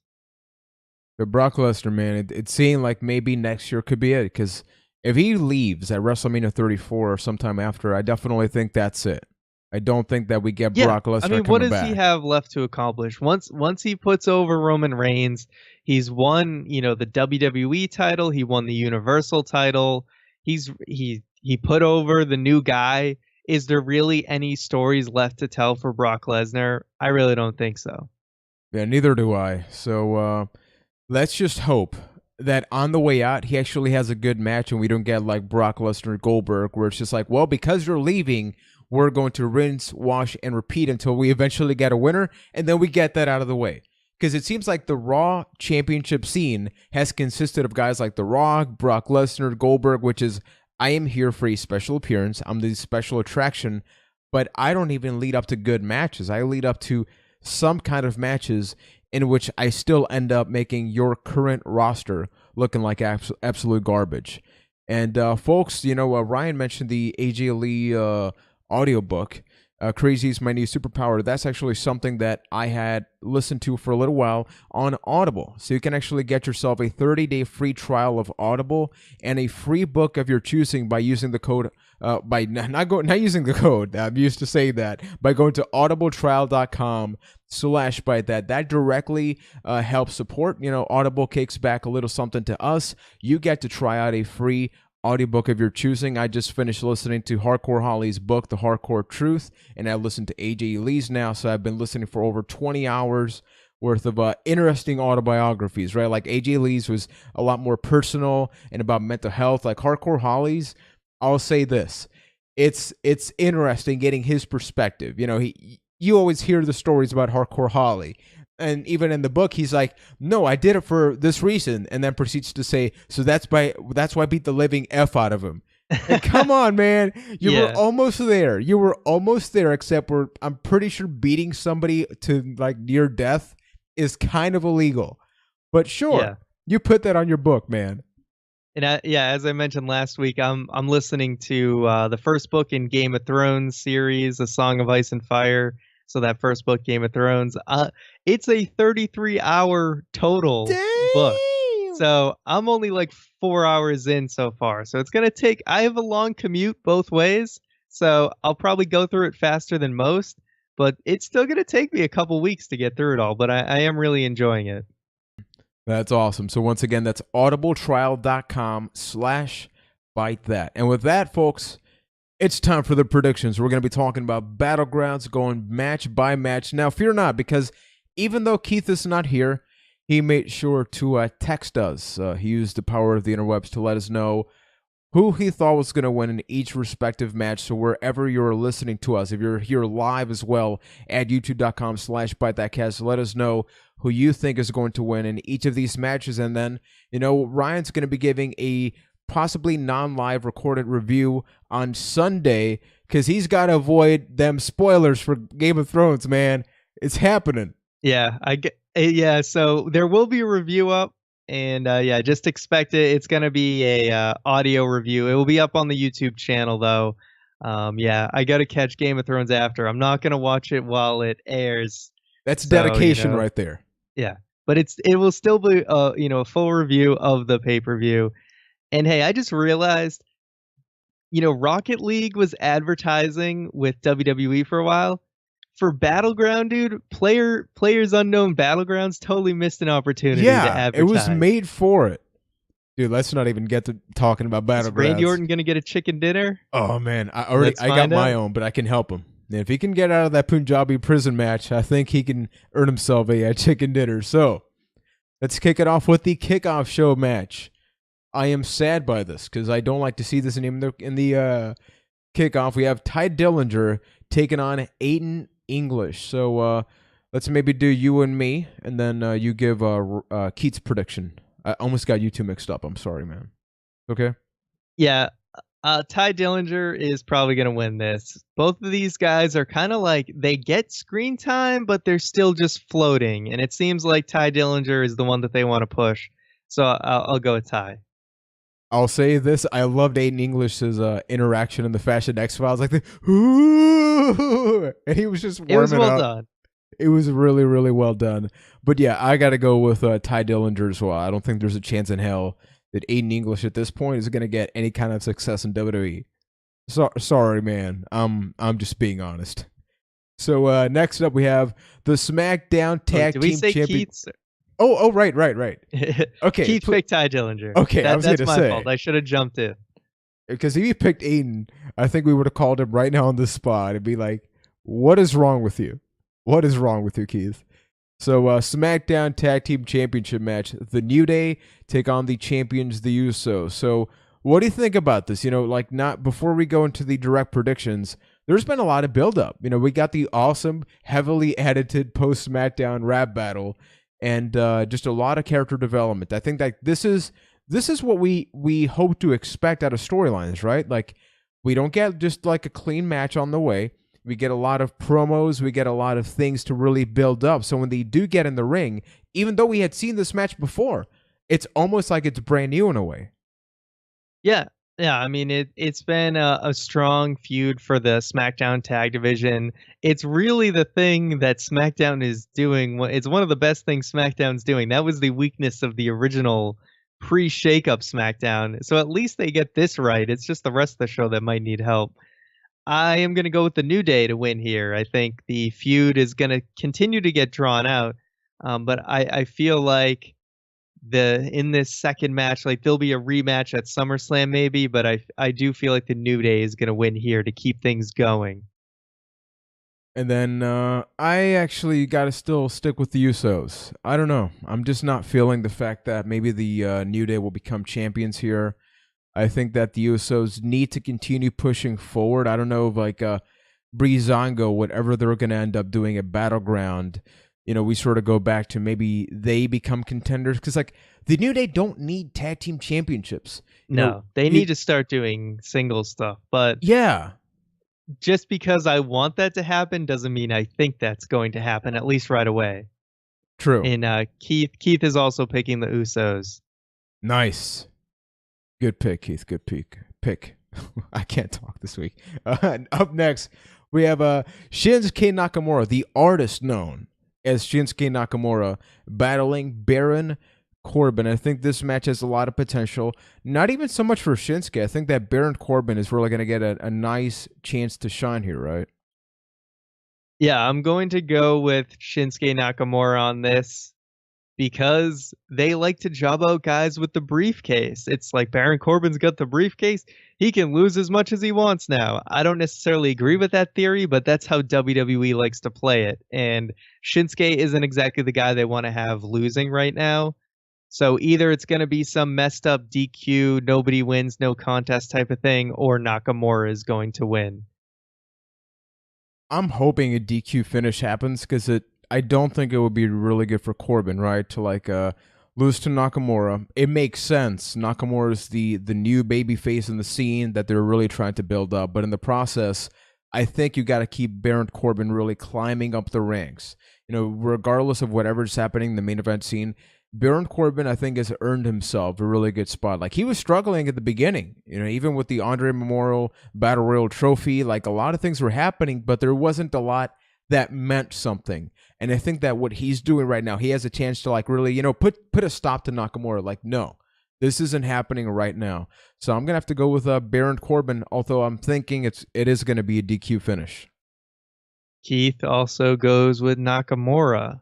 But Brock Lesnar, man, it seemed like maybe next year could be it, because if he leaves at WrestleMania 34 or sometime after, I definitely think that's it. I don't think that we get Brock Lesnar coming back. What does he have left to accomplish? Once he puts over Roman Reigns, he's won, the WWE title, he won the Universal title, he put over the new guy. Is there really any stories left to tell for Brock Lesnar? I really don't think so. Yeah, neither do I. So let's just hope that on the way out, he actually has a good match and we don't get like Brock Lesnar Goldberg, where it's just like, well, because you're leaving, we're going to rinse, wash, and repeat until we eventually get a winner, and then we get that out of the way. Because it seems like the Raw championship scene has consisted of guys like The Rock, Brock Lesnar, Goldberg, which is, I am here for a special appearance. I'm the special attraction, but I don't even lead up to good matches. I lead up to some kind of matches in which I still end up making your current roster looking like absolute garbage. And folks, Ryan mentioned the AJ Lee audiobook. Crazy is my new superpower. That's actually something that I had listened to for a little while on Audible. So you can actually get yourself a 30-day free trial of Audible and a free book of your choosing by using the code, by not using the code. I'm used to saying that, by going to audibletrial.com/byte. That directly helps support. Audible kicks back a little something to us. You get to try out a free audiobook of your choosing. I just finished listening to Hardcore Holly's book, The Hardcore Truth, and I listened to AJ Lee's now, so I've been listening for over 20 hours worth of interesting autobiographies, right? Like AJ Lee's was a lot more personal and about mental health. Like Hardcore Holly's, I'll say this. It's interesting getting his perspective. You always hear the stories about Hardcore Holly. And even in the book, he's like, no, I did it for this reason. And then proceeds to say, so that's why I beat the living F out of him. And come on, man. You were almost there. You were almost there, except I'm pretty sure beating somebody to like near death is kind of illegal. But sure, you put that on your book, man. And as I mentioned last week, I'm listening to the first book in Game of Thrones series, A Song of Ice and Fire. So that first book, Game of Thrones, it's a 33-hour total book. So I'm only like 4 hours in so far. So it's going to take, I have a long commute both ways. So I'll probably go through it faster than most, but it's still going to take me a couple weeks to get through it all. But I am really enjoying it. That's awesome. So once again, that's audibletrial.com/byte that. And with that, folks, it's time for the predictions. We're going to be talking about Battlegrounds, going match by match. Now, fear not, because even though Keith is not here, he made sure to text us. He used the power of the interwebs to let us know who he thought was going to win in each respective match. So wherever you're listening to us, if you're here live as well at youtube.com/bytethatcast, let us know who you think is going to win in each of these matches. And then, Ryan's going to be giving a possibly non-live recorded review on Sunday, because he's got to avoid them spoilers for Game of Thrones, man. It's happening. Yeah, so there will be a review up, and just expect it. It's going to be a audio review. It will be up on the YouTube channel, though. I got to catch Game of Thrones after. I'm not going to watch it while it airs. That's dedication right there. Yeah, but it will still be a full review of the pay-per-view. And hey, I just realized, Rocket League was advertising with WWE for a while. For Battleground, dude, Players Unknown Battlegrounds totally missed an opportunity to advertise. It was made for it. Dude, let's not even get to talking about Battlegrounds. Is Randy Orton going to get a chicken dinner? Oh, man. I got my own, but I can help him. And if he can get out of that Punjabi prison match, I think he can earn himself a chicken dinner. So let's kick it off with the kickoff show match. I am sad by this because I don't like to see this in the kickoff. We have Ty Dillinger taking on Aiden English. So let's maybe do you and me, and then you give Keith's prediction. I almost got you two mixed up. I'm sorry, man. Okay? Yeah. Ty Dillinger is probably going to win this. Both of these guys are kind of like, they get screen time, but they're still just floating. And it seems like Ty Dillinger is the one that they want to push. So I'll go with Ty. I'll say this. I loved Aiden English's interaction in the Fashion X-Files. Like, ooh, and he was just warming up. It was well done. It was really, really well done. But yeah, I got to go with Ty Dillinger as well. I don't think there's a chance in hell that Aiden English at this point is going to get any kind of success in WWE. Sorry, man. I'm just being honest. So next up, we have the Smackdown Tag Team Champion. Keith's? Oh, right. Okay, Keith picked Ty Dillinger. Okay, that's my fault. I should have jumped in. Because if you picked Aiden, I think we would have called him right now on the spot and be like, "What is wrong with you? What is wrong with you, Keith?" So Smackdown Tag Team Championship match. The New Day take on the champions, the Usos. So what do you think about this? Not before we go into the direct predictions, there's been a lot of build-up. We got the awesome, heavily edited post-Smackdown rap battle, and just a lot of character development. I think that this is what we hope to expect out of storylines, right? Like, we don't get just like a clean match on the way. We get a lot of promos. We get a lot of things to really build up. So when they do get in the ring, even though we had seen this match before, it's almost like it's brand new in a way. Yeah, Yeah, I mean it's been a strong feud for the SmackDown tag division. It's really the thing that SmackDown is doing. It's one of the best things SmackDown's doing. That was the weakness of the original pre-shakeup SmackDown. So at least they get this right. It's just the rest of the show that might need help. I am going to go with the New Day to win here. I think the feud is going to continue to get drawn out, but I feel like in this second match, like there'll be a rematch at SummerSlam maybe, but I do feel like the New Day is gonna win here to keep things going. And then I actually got to still stick with the Usos. I don't know. I'm just not feeling the fact that maybe the New Day will become champions here. I think that the Usos need to continue pushing forward. I don't know if like Breezango, whatever they're going to end up doing at Battleground, we sort of go back to maybe they become contenders because like the New Day don't need tag team championships. No, they need to start doing single stuff. But yeah, just because I want that to happen doesn't mean I think that's going to happen, at least right away. True. And Keith is also picking the Usos. Nice. Good pick, Keith. Good pick. I can't talk this week. Up next, we have Shinsuke Nakamura, the artist known as Shinsuke Nakamura, battling Baron Corbin. I think this match has a lot of potential. Not even so much for Shinsuke. I think that Baron Corbin is really going to get a nice chance to shine here, right? Yeah, I'm going to go with Shinsuke Nakamura on this because they like to job out guys with the briefcase. It's like Baron Corbin's got the briefcase. He can lose as much as he wants now. I don't necessarily agree with that theory, but that's how WWE likes to play it. And Shinsuke isn't exactly the guy they want to have losing right now. So either it's going to be some messed up DQ, nobody wins, no contest type of thing, or Nakamura is going to win. I'm hoping a DQ finish happens because I don't think it would be really good for Corbin, right? To like lose to Nakamura. It makes sense. Nakamura is the new baby face in the scene that they're really trying to build up. But in the process, I think you got to keep Baron Corbin really climbing up the ranks. Regardless of whatever's happening in the main event scene, Baron Corbin, I think, has earned himself a really good spot. Like, he was struggling at the beginning, even with the Andre Memorial Battle Royal trophy. Like, a lot of things were happening, but there wasn't a lot that meant something. And I think that what he's doing right now, he has a chance to, like, really, put a stop to Nakamura. Like, no, this isn't happening right now. So I'm going to have to go with Baron Corbin, although I'm thinking it is going to be a DQ finish. Keith also goes with Nakamura.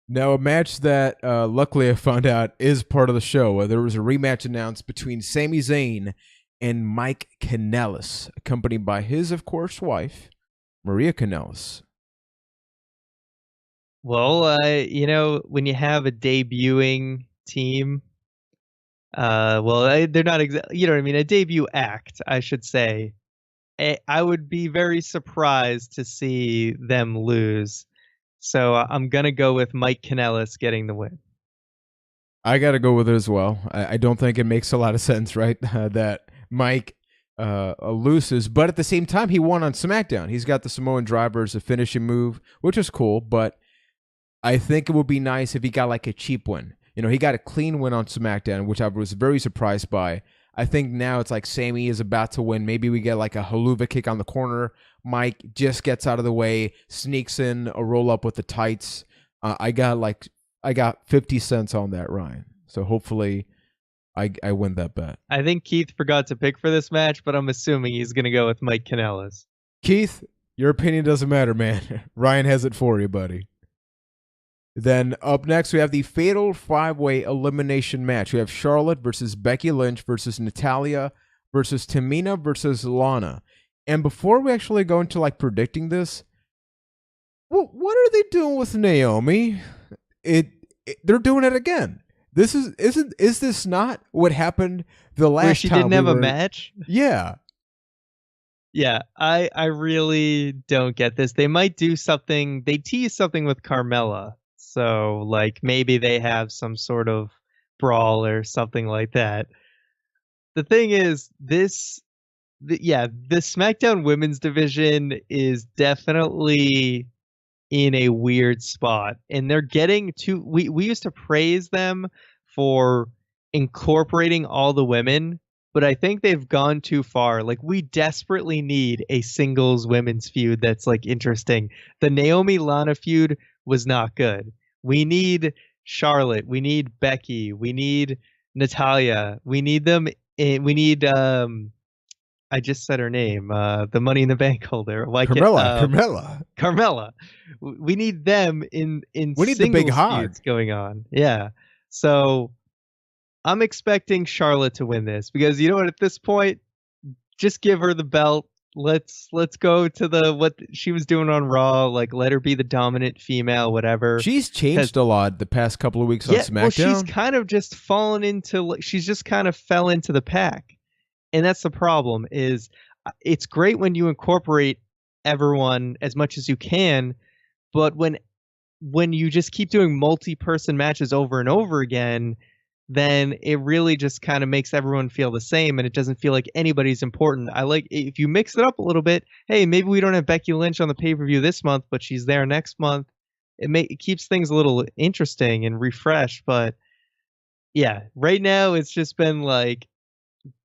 Now, a match that luckily I found out is part of the show. There was a rematch announced between Sami Zayn and Mike Kanellis, accompanied by his, of course, wife, Maria Kanellis. Well, when you have a debuting team, they're not exactly, you know what I mean, a debut act, I should say. I would be very surprised to see them lose. So I'm going to go with Mike Kanellis getting the win. I got to go with it as well. I don't think it makes a lot of sense, right, that Mike loses. But at the same time, he won on SmackDown. He's got the Samoan Driver as a finishing move, which is cool. But I think it would be nice if he got like a cheap win. He got a clean win on SmackDown, which I was very surprised by. I think now it's like Sami is about to win. Maybe we get like a haluva kick on the corner. Mike just gets out of the way, sneaks in a roll up with the tights. I got 50 cents on that, Ryan. So hopefully I win that bet. I think Keith forgot to pick for this match, but I'm assuming he's going to go with Mike Kanellis. Keith, your opinion doesn't matter, man. Ryan has it for you, buddy. Then up next, we have the Fatal 5-Way Elimination match. We have Charlotte versus Becky Lynch versus Natalya versus Tamina versus Lana. And before we actually go into like predicting this, what are they doing with Naomi? They're doing it again. Is this not what happened the last time? Where she didn't have a match? Yeah. Yeah, I really don't get this. They might do something. They tease something with Carmella. So, like, maybe they have some sort of brawl or something like that. The thing is, the SmackDown women's division is definitely in a weird spot. And they're getting to... We used to praise them for incorporating all the women, but I think they've gone too far. Like, we desperately need a singles women's feud that's like interesting. The Naomi Lana feud was not good. We need Charlotte. We need Becky. We need Natalia. We need them. We need I just said her name. The Money in the Bank holder. Like Carmella. We need them in We need the big hog feuds going on. Yeah. So I'm expecting Charlotte to win this because you know what? At this point, just give her the belt. Let's go to what she was doing on Raw. Like, let her be the dominant female, whatever. She's changed a lot the past couple of weeks on SmackDown. Well, she's kind of just fallen into. She's just kind of fell into the pack, and that's the problem. Is it's great when you incorporate everyone as much as you can, but when you just keep doing multi-person matches over and over again, then it really just kind of makes everyone feel the same, and it doesn't feel like anybody's important. I like if you mix it up a little bit. Hey, maybe we don't have Becky Lynch on the pay-per-view this month, but she's there next month. It keeps things a little interesting and refreshed. But yeah, right now it's just been like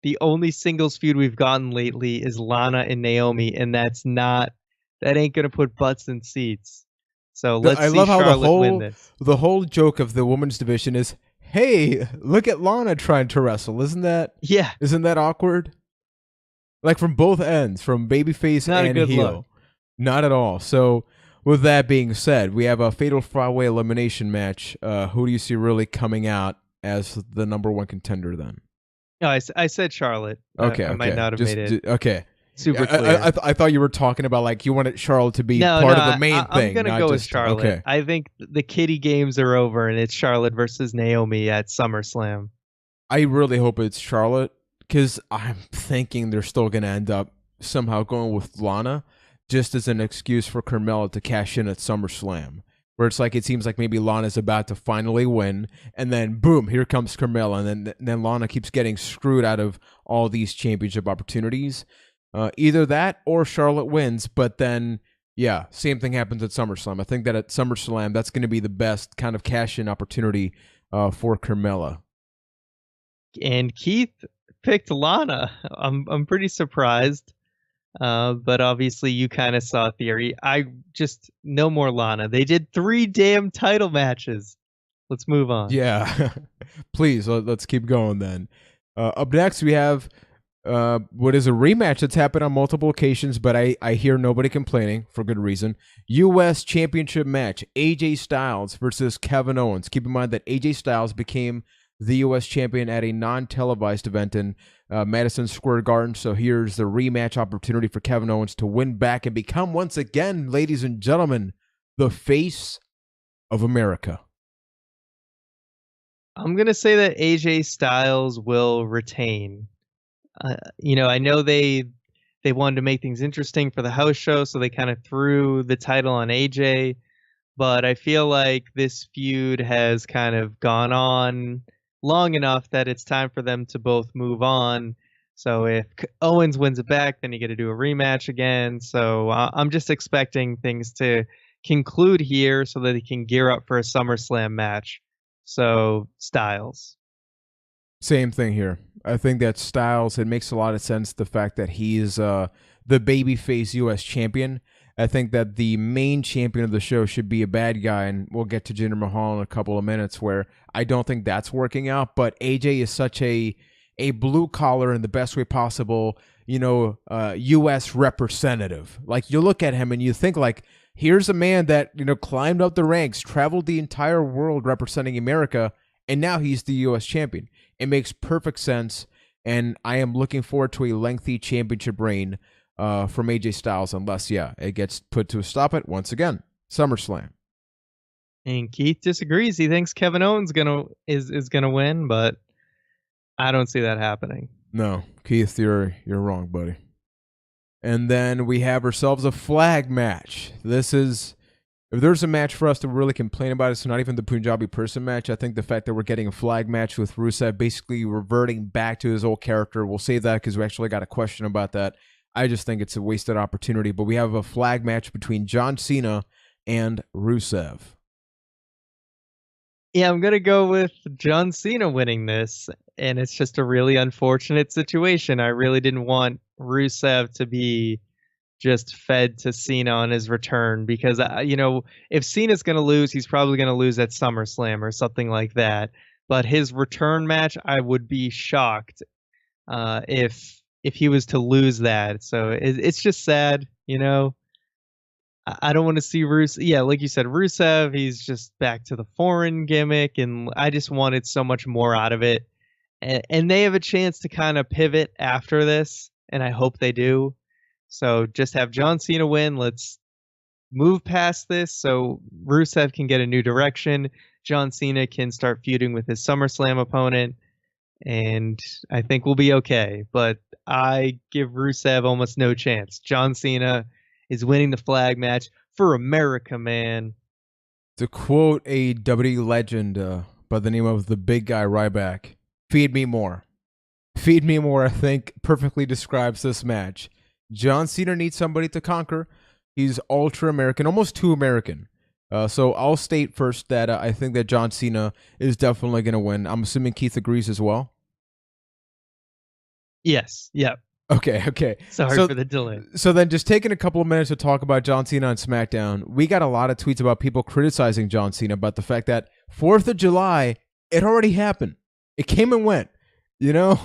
the only singles feud we've gotten lately is Lana and Naomi, and that ain't gonna put butts in seats. So let's see Charlotte win this. The whole joke of the women's division is, hey, look at Lana trying to wrestle. Isn't that awkward? Like, from both ends, from babyface and heel. Look. Not at all. So with that being said, we have a fatal 5-way elimination match. Who do you see really coming out as the number one contender then? No, I said Charlotte. Okay. I might not have made it. Okay. Super clear. I thought you were talking about, like, you wanted Charlotte to be part of the main thing. I'm going to go with Charlotte. Okay. I think the kiddie games are over, and it's Charlotte versus Naomi at SummerSlam. I really hope it's Charlotte, because I'm thinking they're still going to end up somehow going with Lana, just as an excuse for Carmella to cash in at SummerSlam, where it's like it seems like maybe Lana's about to finally win, and then boom, here comes Carmella, and then Lana keeps getting screwed out of all these championship opportunities. Either that or Charlotte wins, but then, yeah, same thing happens at SummerSlam. I think that at SummerSlam, that's going to be the best kind of cash-in opportunity for Carmella. And Keith picked Lana. I'm pretty surprised, but obviously you kind of saw theory. I just, no more Lana. They did 3 damn title matches. Let's move on. Yeah, please, let's keep going then. Up next, we have what is a rematch that's happened on multiple occasions, but I hear nobody complaining for good reason. U.S. Championship match, AJ Styles versus Kevin Owens. Keep in mind that AJ Styles became the U.S. champion at a non-televised event in Madison Square Garden, so here's the rematch opportunity for Kevin Owens to win back and become, once again, ladies and gentlemen, the face of America. I'm going to say that AJ Styles will retain. I know they wanted to make things interesting for the house show, so they kind of threw the title on AJ, but I feel like this feud has kind of gone on long enough that it's time for them to both move on. So if Owens wins it back, then you get to do a rematch again. So I'm just expecting things to conclude here so that he can gear up for a SummerSlam match. So Styles. Same thing here. I think that Styles, it makes a lot of sense, the fact that he's the babyface U.S. champion. I think that the main champion of the show should be a bad guy, and we'll get to Jinder Mahal in a couple of minutes, where I don't think that's working out, but AJ is such a blue collar in the best way possible, U.S. representative. Like, you look at him and you think, like, here's a man that, climbed up the ranks, traveled the entire world representing America, and now he's the U.S. champion. It makes perfect sense, and I am looking forward to a lengthy championship reign from AJ Styles, unless, it gets put to a stop at, once again, SummerSlam. And Keith disagrees. He thinks Kevin Owens is gonna win, but I don't see that happening. No, Keith, you're wrong, buddy. And then we have ourselves a flag match. This is, if there's a match for us to really complain about, it's not even the Punjabi person match. I think the fact that we're getting a flag match with Rusev basically reverting back to his old character, we'll save that because we actually got a question about that. I just think it's a wasted opportunity. But we have a flag match between John Cena and Rusev. Yeah, I'm gonna go with John Cena winning this, and it's just a really unfortunate situation. I really didn't want Rusev to be just fed to Cena on his return because if Cena's gonna lose, he's probably gonna lose at SummerSlam or something like that. But his return match, I would be shocked if he was to lose that. So it's just sad, you know. I don't want to see Rusev. Yeah, like you said, Rusev, he's just back to the foreign gimmick, and I just wanted so much more out of it. And they have a chance to kind of pivot after this, and I hope they do. So just have John Cena win. Let's move past this so Rusev can get a new direction. John Cena can start feuding with his SummerSlam opponent, and I think we'll be okay. But I give Rusev almost no chance. John Cena is winning the flag match for America, man. To quote a WWE legend by the name of the big guy Ryback, feed me more. Feed me more, I think, perfectly describes this match. John Cena needs somebody to conquer. He's ultra American, almost too American. So I'll state first that I think that John Cena is definitely going to win. I'm assuming Keith agrees as well. Yes. Yep. Okay. Sorry for the delay. So then just taking a couple of minutes to talk about John Cena on SmackDown, we got a lot of tweets about people criticizing John Cena about the fact that 4th of July, it already happened. It came and went. You know,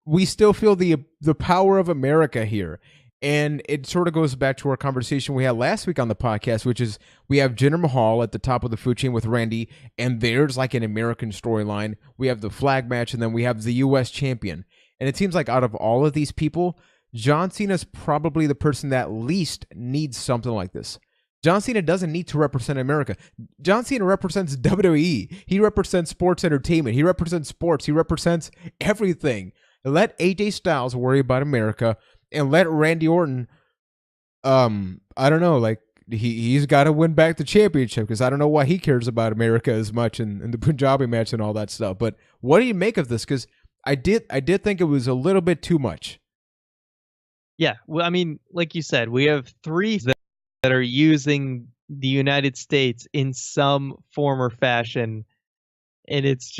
we still feel the power of America here. And it sort of goes back to our conversation we had last week on the podcast, which is we have Jinder Mahal at the top of the food chain with Randy, and there's like an American storyline. We have the flag match, and then we have the U.S. champion. And it seems like out of all of these people, John Cena's probably the person that least needs something like this. John Cena doesn't need to represent America. John Cena represents WWE. He represents sports entertainment. He represents sports. He represents everything. Let AJ Styles worry about America, and let Randy Orton, I don't know, like he's got to win back the championship, because I don't know why he cares about America as much in the Punjabi match and all that stuff. But what do you make of this? Because I did think it was a little bit too much. Yeah, well, I mean, like you said, we have three that are using the United States in some form or fashion, and it's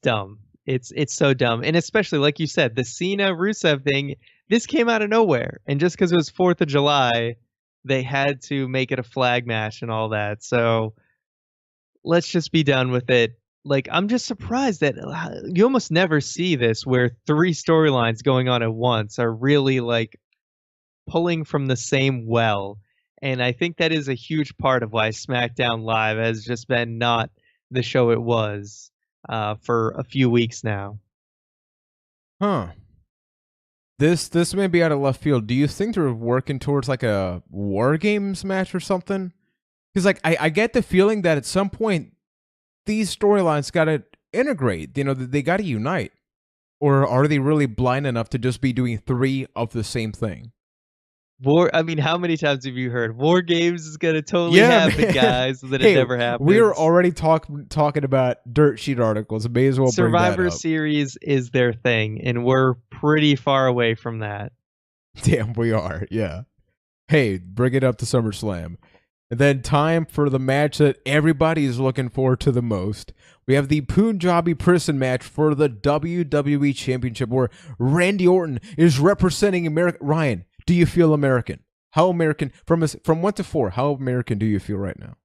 dumb. It's so dumb, and especially like you said, the Cena Rusev thing. This came out of nowhere, and just because it was 4th of July, they had to make it a flag match and all that. So let's just be done with it. Like, I'm just surprised that you almost never see this where 3 storylines going on at once are really like pulling from the same well. And I think that is a huge part of why SmackDown Live has just been not the show it was for a few weeks now. Huh. This may be out of left field. Do you think they're working towards like a War Games match or something? Because like I get the feeling that at some point these storylines got to integrate. You know, they got to unite. Or are they really blind enough to just be doing 3 of the same thing? I mean, how many times have you heard War Games is going to totally happen, man. Guys, that it never happens? We're already talking about dirt sheet articles. May as well bring that up. Survivor Series is their thing, and we're pretty far away from that. Damn, we are, yeah. Hey, bring it up to SummerSlam. And then time for the match that everybody is looking forward to the most. We have the Punjabi prison match for the WWE Championship, where Randy Orton is representing America. Ryan, do you feel American? How American, from 1 to 4, how American do you feel right now?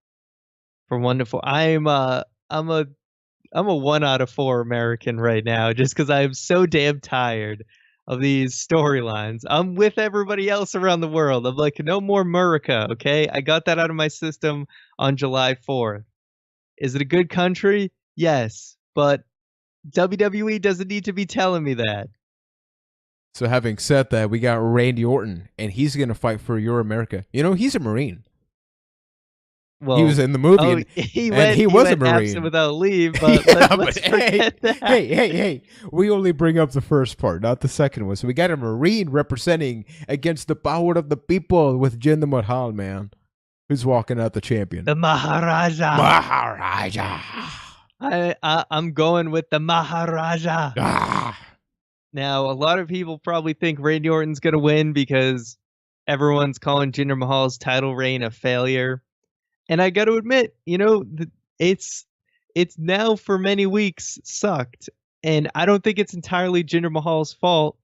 From 1 to 4, I'm a 1 out of 4 American right now, just because I'm so damn tired of these storylines. I'm with everybody else around the world. I'm like, no more America, okay? I got that out of my system on July 4th. Is it a good country? Yes, but WWE doesn't need to be telling me that. So having said that, we got Randy Orton, and he's going to fight for your America. You know, he's a Marine. Well, he was in the movie, he was a Marine. Absent without leave, but let's forget that. Hey, we only bring up the first part, not the second one. So we got a Marine representing against the power of the people with Jinder Mahal, man. Who's walking out the champion? The Maharaja. Maharaja. I'm going with the Maharaja. Now, a lot of people probably think Randy Orton's going to win because everyone's calling Jinder Mahal's title reign a failure. And I got to admit, you know, it's it's now for many weeks sucked. And I don't think it's entirely Jinder Mahal's fault,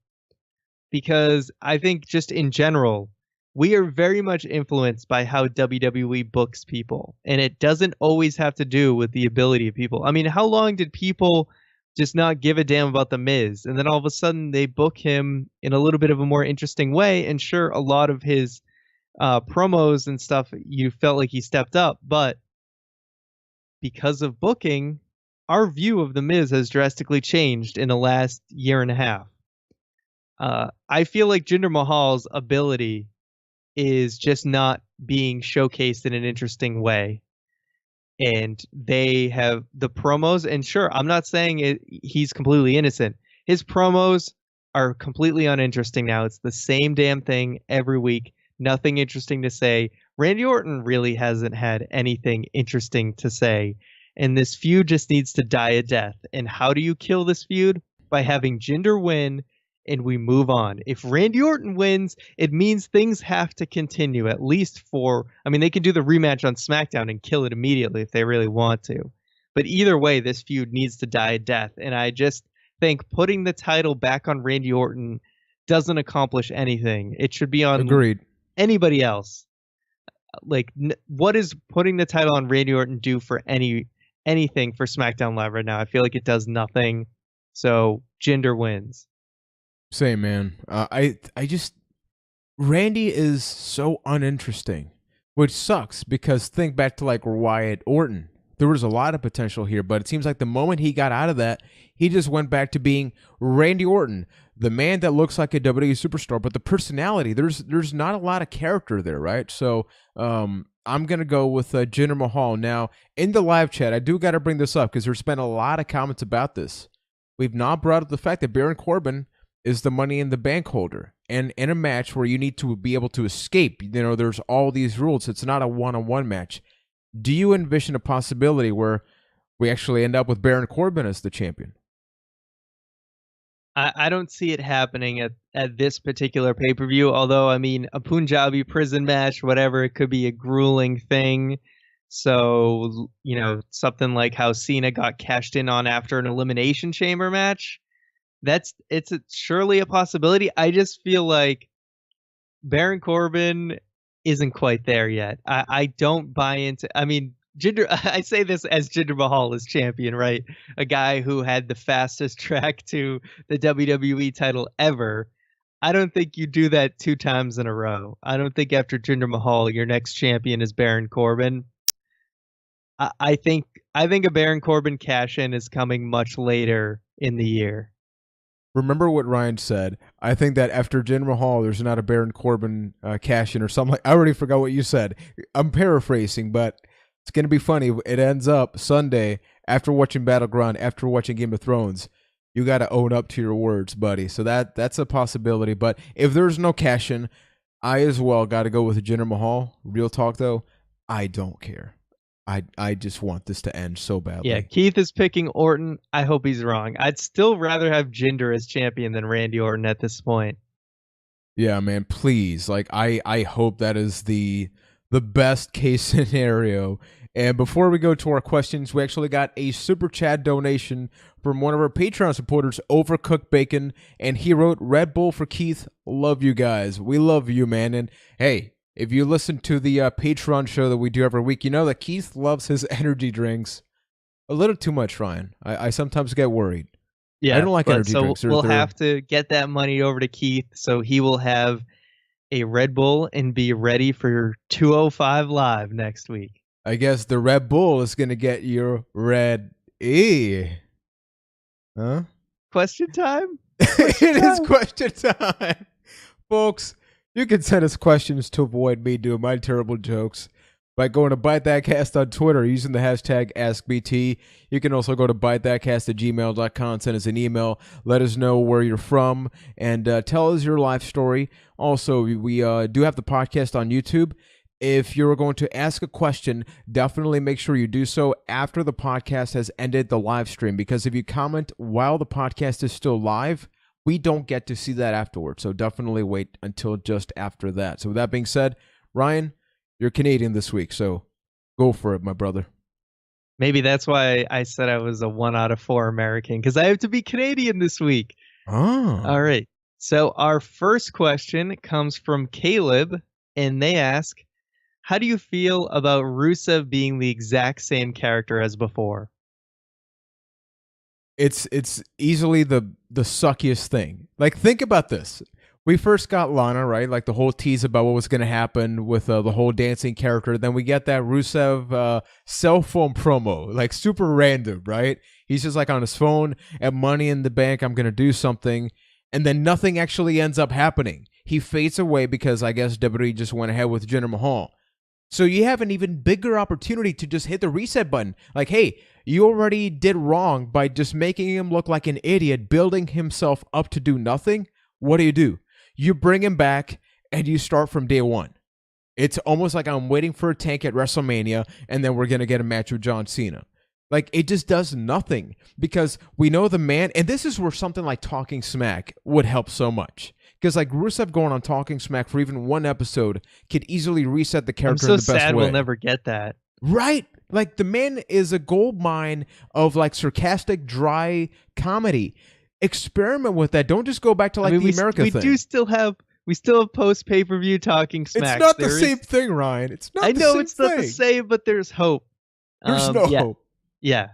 because I think just in general, we are very much influenced by how WWE books people. And it doesn't always have to do with the ability of people. I mean, how long did people just not give a damn about The Miz? And then all of a sudden they book him in a little bit of a more interesting way. And sure, a lot of his promos and stuff, you felt like he stepped up. But because of booking, our view of The Miz has drastically changed in the last year and a half. I feel like Jinder Mahal's ability is just not being showcased in an interesting way. And they have the promos, and sure, I'm not saying he's completely innocent. His promos are completely uninteresting now. It's the same damn thing every week. Nothing interesting to say. Randy Orton really hasn't had anything interesting to say. And this feud just needs to die a death. And how do you kill this feud? By having Jinder win, and we move on. If Randy Orton wins, it means things have to continue, at least for, I mean, they can do the rematch on SmackDown and kill it immediately if they really want to. But either way, this feud needs to die a death. And I just think putting the title back on Randy Orton doesn't accomplish anything. It should be on anybody else. Like, what is putting the title on Randy Orton do for anything for SmackDown Live right now? I feel like it does nothing. So Jinder wins. Same, man. I just, Randy is so uninteresting, which sucks, because think back to like Wyatt Orton. There was a lot of potential here, but it seems like the moment he got out of that, he just went back to being Randy Orton, the man that looks like a WWE superstar, but the personality, there's not a lot of character there, right? So I'm going to go with Jinder Mahal. Now, in the live chat, I do got to bring this up because there's been a lot of comments about this. We've not brought up the fact that Baron Corbin is the Money in the Bank holder. And in a match where you need to be able to escape, you know, there's all these rules. It's not a one-on-one match. Do you envision a possibility where we actually end up with Baron Corbin as the champion? I don't see it happening at this particular pay-per-view, although, I mean, a Punjabi prison match, whatever, it could be a grueling thing. So, you know, something like how Cena got cashed in on after an Elimination Chamber match. It's surely a possibility. I just feel like Baron Corbin isn't quite there yet. I don't buy into, I mean, Jinder, I say this as Jinder Mahal is champion, right? A guy who had the fastest track to the WWE title ever. I don't think you do that 2 times in a row. I don't think after Jinder Mahal, your next champion is Baron Corbin. I think a Baron Corbin cash-in is coming much later in the year. Remember what Ryan said. I think that after Jinder Mahal, there's not a Baron Corbin cash-in or something. I already forgot what you said. I'm paraphrasing, but it's going to be funny. It ends up Sunday, after watching Battleground, after watching Game of Thrones. You got to own up to your words, buddy. So that's a possibility. But if there's no cash-in, I as well got to go with Jinder Mahal. Real talk, though, I don't care. I just want this to end so badly. Yeah, Keith is picking Orton. I hope he's wrong. I'd still rather have Jinder as champion than Randy Orton at this point. Yeah, man, please. Like, I hope that is the best case scenario. And before we go to our questions, we actually got a super chat donation from one of our Patreon supporters, Overcooked Bacon, and he wrote, Red Bull for Keith. Love you guys. We love you, man. And hey, if you listen to the Patreon show that we do every week, you know that Keith loves his energy drinks a little too much, Ryan. I sometimes get worried. Yeah, I don't like energy drinks. We'll have to get that money over to Keith so he will have a Red Bull and be ready for 205 Live next week. I guess the Red Bull is going to get your Red E. Huh? Question time? It is question time. Folks, you can send us questions to avoid me doing my terrible jokes by going to Byte That Cast on Twitter using the hashtag AskBT. You can also go to bytethatcast@gmail.com, send us an email, let us know where you're from, and tell us your life story. Also, we do have the podcast on YouTube. If you're going to ask a question, definitely make sure you do so after the podcast has ended the live stream, because if you comment while the podcast is still live, we don't get to see that afterwards. So definitely wait until just after that. So with that being said, Ryan, you're Canadian this week, so go for it, my brother. Maybe that's why I said I was a 1 out of 4 American, because I have to be Canadian this week. Oh. All right. So our first question comes from Caleb, and they ask, how do you feel about Rusev being the exact same character as before? It's easily the suckiest thing. Like, think about this. We first got Lana, right? Like the whole tease about what was going to happen with the whole dancing character. Then we get that Rusev cell phone promo, like super random, right? He's just like on his phone at Money in the Bank. I'm going to do something. And then nothing actually ends up happening. He fades away because I guess WWE just went ahead with Jinder Mahal. So you have an even bigger opportunity to just hit the reset button. Like, hey, you already did wrong by just making him look like an idiot, building himself up to do nothing. What do? You bring him back and you start from day one. It's almost like I'm waiting for a tank at WrestleMania and then we're going to get a match with John Cena. Like, it just does nothing because we know the man, and this is where something like Talking Smack would help so much. Because like Rusev going on Talking Smack for even one episode could easily reset the character in the best way. I'm so sad we'll never get that. Right? Like, the man is a gold mine of like sarcastic, dry comedy. Experiment with that. Don't just go back to like the America thing. We still have post pay-per-view Talking Smack. It's not the same thing, Ryan. It's not. I know it's not the same, but there's hope. There's no hope. Yeah.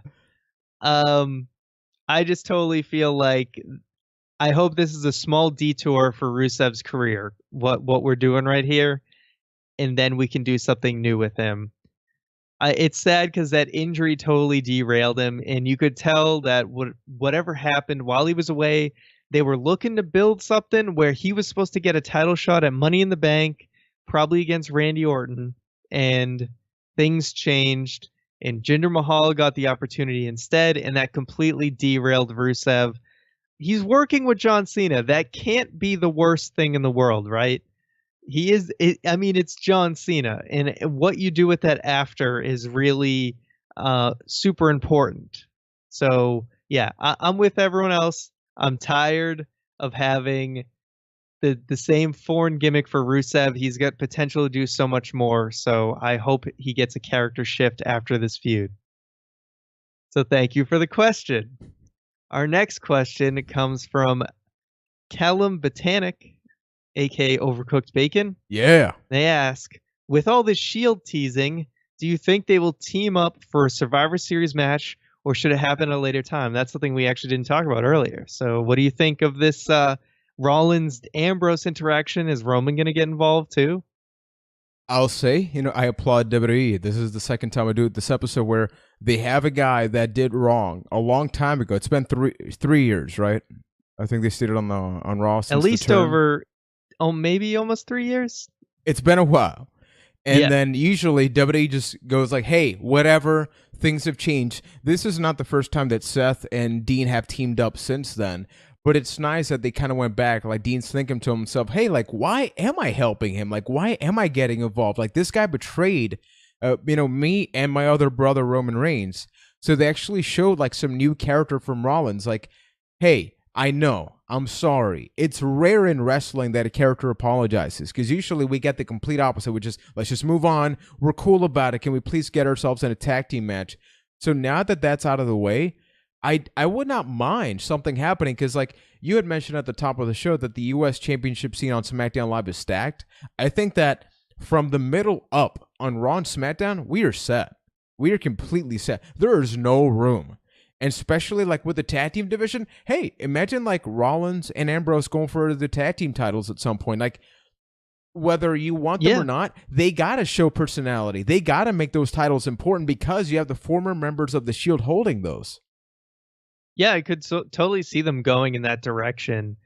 I just totally feel like I hope this is a small detour for Rusev's career, what we're doing right here, and then we can do something new with him. It's sad because that injury totally derailed him, and you could tell that whatever happened while he was away, they were looking to build something where he was supposed to get a title shot at Money in the Bank, probably against Randy Orton, and things changed, and Jinder Mahal got the opportunity instead, and that completely derailed Rusev. He's working with John Cena. That can't be the worst thing in the world, right? He is. It's John Cena, and what you do with that after is really super important. So yeah, I'm with everyone else. I'm tired of having the same foreign gimmick for Rusev. He's got potential to do so much more. So I hope he gets a character shift after this feud. So thank you for the question. Our next question comes from Callum Botanic, aka Overcooked Bacon. Yeah. They ask, with all this Shield teasing, do you think they will team up for a Survivor Series match, or should it happen at a later time? That's something we actually didn't talk about earlier. So what do you think of this Rollins-Ambrose interaction? Is Roman going to get involved too? I'll say, I applaud WWE. This is the second time I do it this episode where they have a guy that did wrong a long time ago. It's been 3 years, right? I think they stated on Raw. Since at least over, maybe almost 3 years. It's been a while. And then usually WWE just goes like, hey, whatever, things have changed. This is not the first time that Seth and Dean have teamed up since then. But it's nice that they kind of went back. Like, Dean's thinking to himself, hey, like, why am I helping him? Like, why am I getting involved? Like, this guy betrayed, me and my other brother, Roman Reigns. So they actually showed, like, some new character from Rollins. Like, hey, I know, I'm sorry. It's rare in wrestling that a character apologizes, because usually we get the complete opposite, which is, let's just move on. We're cool about it. Can we please get ourselves in a tag team match? So now that that's out of the way, I would not mind something happening, because like you had mentioned at the top of the show that the U.S. Championship scene on SmackDown Live is stacked. I think that from the middle up on Raw and SmackDown, we are set. We are completely set. There is no room. And especially like with the tag team division, hey, imagine like Rollins and Ambrose going for the tag team titles at some point. Like, whether you want them or not, they got to show personality. They got to make those titles important because you have the former members of the Shield holding those. Yeah, I could totally see them going in that direction.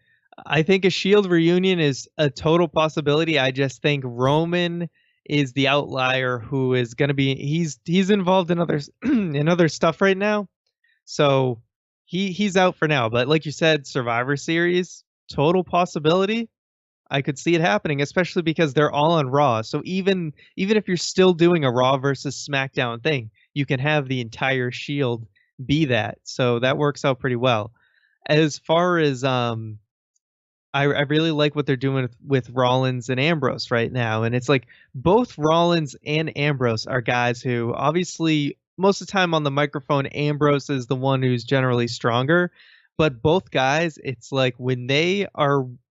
I think a Shield reunion is a total possibility. I just think Roman is the outlier who is going to be. He's involved in other stuff right now, so he's out for now. But like you said, Survivor Series, total possibility. I could see it happening, especially because they're all on Raw. So even if you're still doing a Raw versus SmackDown thing, you can have the entire Shield be that. So that works out pretty well. As far as I really like what they're doing with Rollins and Ambrose right now. And it's like both Rollins and Ambrose are guys who obviously most of the time on the microphone, Ambrose is the one who's generally stronger. But both guys, it's like when they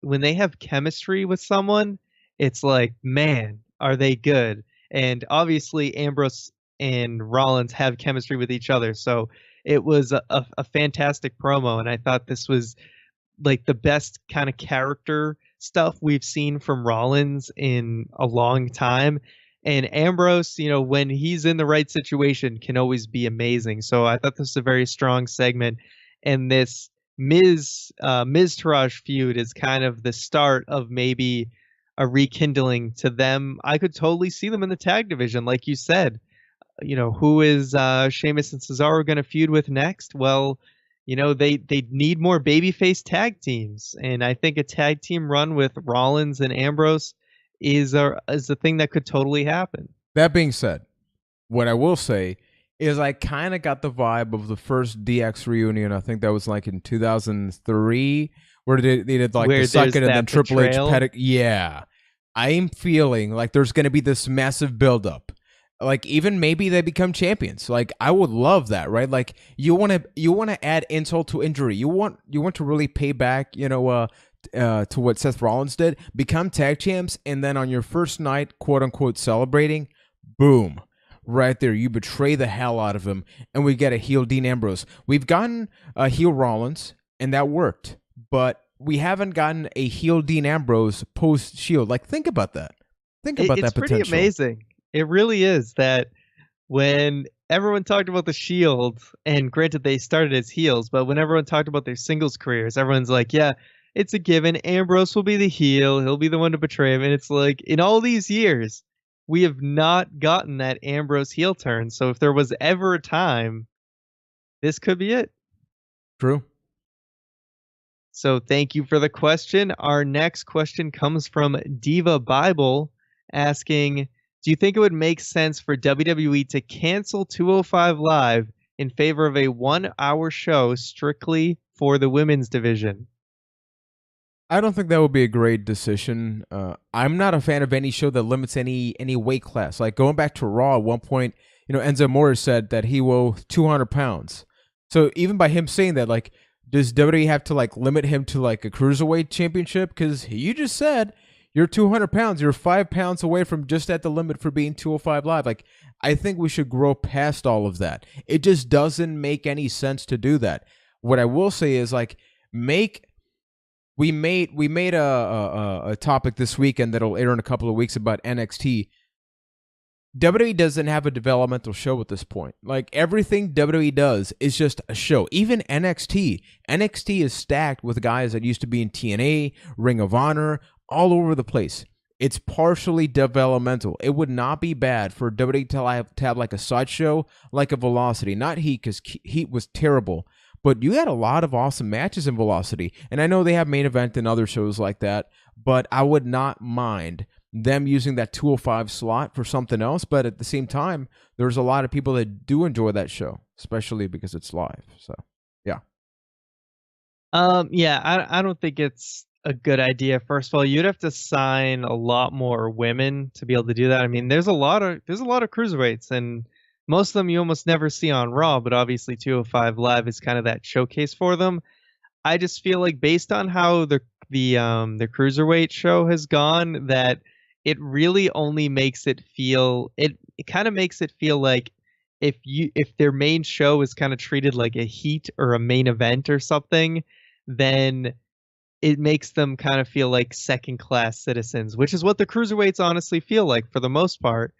have chemistry with someone, it's like, man, are they good? And obviously Ambrose and Rollins have chemistry with each other. So it was a fantastic promo, and I thought this was like the best kind of character stuff we've seen from Rollins in a long time. And Ambrose, when he's in the right situation, can always be amazing. So I thought this was a very strong segment. And this Miz Taraj feud is kind of the start of maybe a rekindling to them. I could totally see them in the tag division, like you said. Who is Sheamus and Cesaro going to feud with next? Well, they need more babyface tag teams, and I think a tag team run with Rollins and Ambrose is a thing that could totally happen. That being said, what I will say is I kind of got the vibe of the first DX reunion. I think that was like in 2003, where they did like Where the second and then Triple H betrayal. pedic. Yeah, I'm feeling like there's going to be this massive buildup. Like even maybe they become champions. Like I would love that, right? Like you want to add insult to injury. You want to really pay back, to what Seth Rollins did. Become tag champs, and then on your first night, quote unquote, celebrating, boom, right there, you betray the hell out of him, and we get a heel Dean Ambrose. We've gotten a heel Rollins, and that worked, but we haven't gotten a heel Dean Ambrose post Shield. Like think about that. Think about that potential. It's pretty amazing. It really is that when everyone talked about the Shield, and granted they started as heels, but when everyone talked about their singles careers, everyone's like, yeah, it's a given. Ambrose will be the heel. He'll be the one to betray him. And it's like, in all these years, we have not gotten that Ambrose heel turn. So if there was ever a time, this could be it. True. So thank you for the question. Our next question comes from Diva Bible asking, do you think it would make sense for WWE to cancel 205 Live in favor of a 1-hour show strictly for the women's division? I don't think that would be a great decision. I'm not a fan of any show that limits any weight class. Like going back to Raw at one point, Enzo Morris said that he will 200 pounds. So even by him saying that, like, does WWE have to like limit him to like a cruiserweight championship? Because you just said you're 200 pounds. You're 5 pounds away from just at the limit for being 205 Live. Like, I think we should grow past all of that. It just doesn't make any sense to do that. What I will say is like we made a topic this weekend that'll air in a couple of weeks about NXT. WWE doesn't have a developmental show at this point. Like everything WWE does is just a show. Even NXT. NXT is stacked with guys that used to be in TNA, Ring of Honor, all over the place. It's partially developmental. It would not be bad for WWE to have like a sideshow, like a Velocity. Not Heat, because Heat was terrible. But you had a lot of awesome matches in Velocity. And I know they have Main Event and other shows like that, but I would not mind them using that 205 slot for something else. But at the same time, there's a lot of people that do enjoy that show, especially because it's live. So, yeah. I don't think it's a good idea. First of all, you'd have to sign a lot more women to be able to do that. I mean, there's a lot of cruiserweights, and most of them you almost never see on Raw, but obviously 205 Live is kind of that showcase for them. I just feel like based on how the cruiserweight show has gone, that it really only makes it feel it kind of makes it feel like if their main show is kind of treated like a Heat or a Main Event or something, then it makes them kind of feel like second class citizens, which is what the cruiserweights honestly feel like for the most part,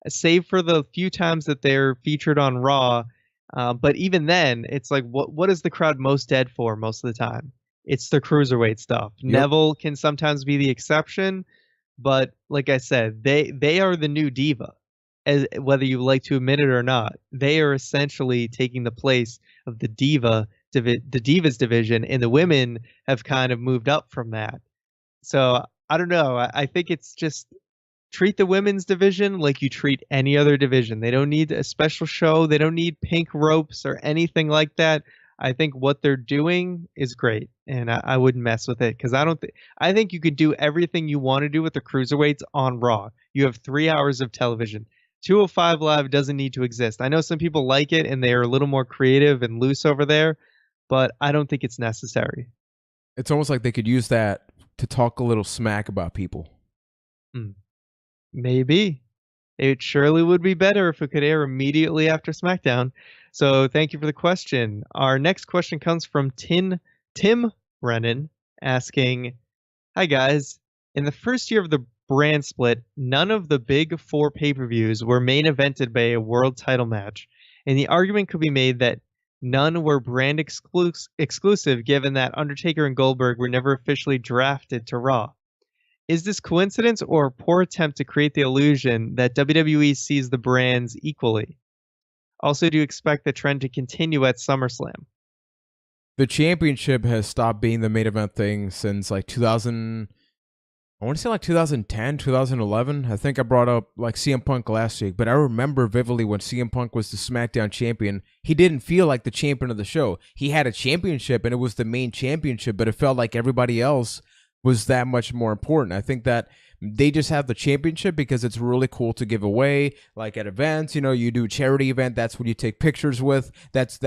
save for the few times that they're featured on Raw. But even then, it's like, what is the crowd most dead for most of the time? It's the cruiserweight stuff. Yep. Neville can sometimes be the exception, but like I said, they are the new diva, as whether you like to admit it or not. They are essentially taking the place of the Divas division, and the women have kind of moved up from that. So I don't know. I think it's just treat the women's division like you treat any other division. They don't need a special show. They don't need pink ropes or anything like that. I think what they're doing is great, and I wouldn't mess with it because I think you could do everything you want to do with the cruiserweights on Raw. You have 3 hours of television. 205 Live doesn't need to exist. I know some people like it and they're a little more creative and loose over there, but I don't think it's necessary. It's almost like they could use that to talk a little smack about people. Maybe. It surely would be better if it could air immediately after SmackDown. So thank you for the question. Our next question comes from Tim Brennan asking, hi guys, in the first year of the brand split, none of the big 4 pay-per-views were main evented by a world title match. And the argument could be made that none were brand exclusive given that Undertaker and Goldberg were never officially drafted to Raw. Is this coincidence or a poor attempt to create the illusion that WWE sees the brands equally? Also, do you expect the trend to continue at SummerSlam? The championship has stopped being the main event thing since like 2000. I want to say like 2010, 2011. I think I brought up like CM Punk last week, but I remember vividly when CM Punk was the SmackDown champion, he didn't feel like the champion of the show. He had a championship and it was the main championship, but it felt like everybody else was that much more important. I think that they just have the championship because it's really cool to give away, like at events. You know, you do a charity event, that's what you take pictures with. That's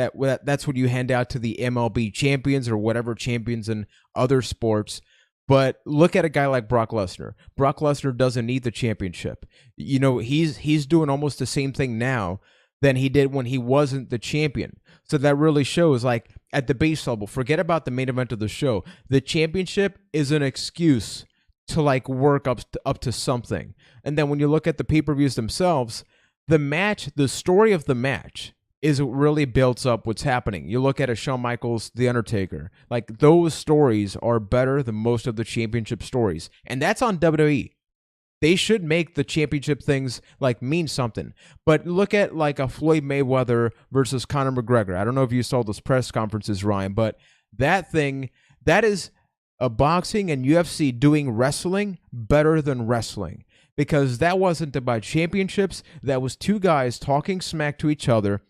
what you hand out to the MLB champions or whatever champions in other sports. But look at a guy like Brock Lesnar. Brock Lesnar doesn't need the championship. You know, he's doing almost the same thing now than he did when he wasn't the champion. So that really shows, like, at the base level, forget about the main event of the show. The championship is an excuse to, like, work up to something. And then when you look at the pay-per-views themselves, the story of the match is what really builds up what's happening. You look at a Shawn Michaels, The Undertaker. Like, those stories are better than most of the championship stories. And that's on WWE. They should make the championship things like mean something. But look at like a Floyd Mayweather versus Conor McGregor. I don't know if you saw those press conferences, Ryan, but that is a boxing and UFC doing wrestling better than wrestling. Because that wasn't about championships. That was 2 guys talking smack to each other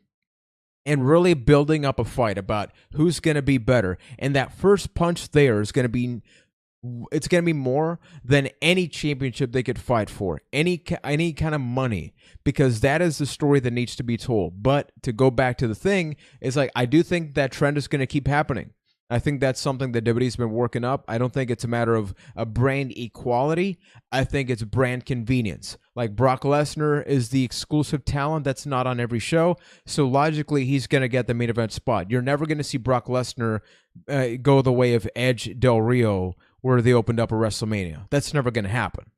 and really building up a fight about who's going to be better. And that first punch there is going to be... It's going to be more than any championship they could fight for, any kind of money, because that is the story that needs to be told. But to go back to the thing, is like, I do think that trend is going to keep happening. I think that's something that WWE's been working up. I don't think it's a matter of a brand equality. I think it's brand convenience. Like Brock Lesnar is the exclusive talent that's not on every show. So logically, he's going to get the main event spot. You're never going to see Brock Lesnar go the way of Edge Del Rio, where they opened up a WrestleMania. That's never going to happen.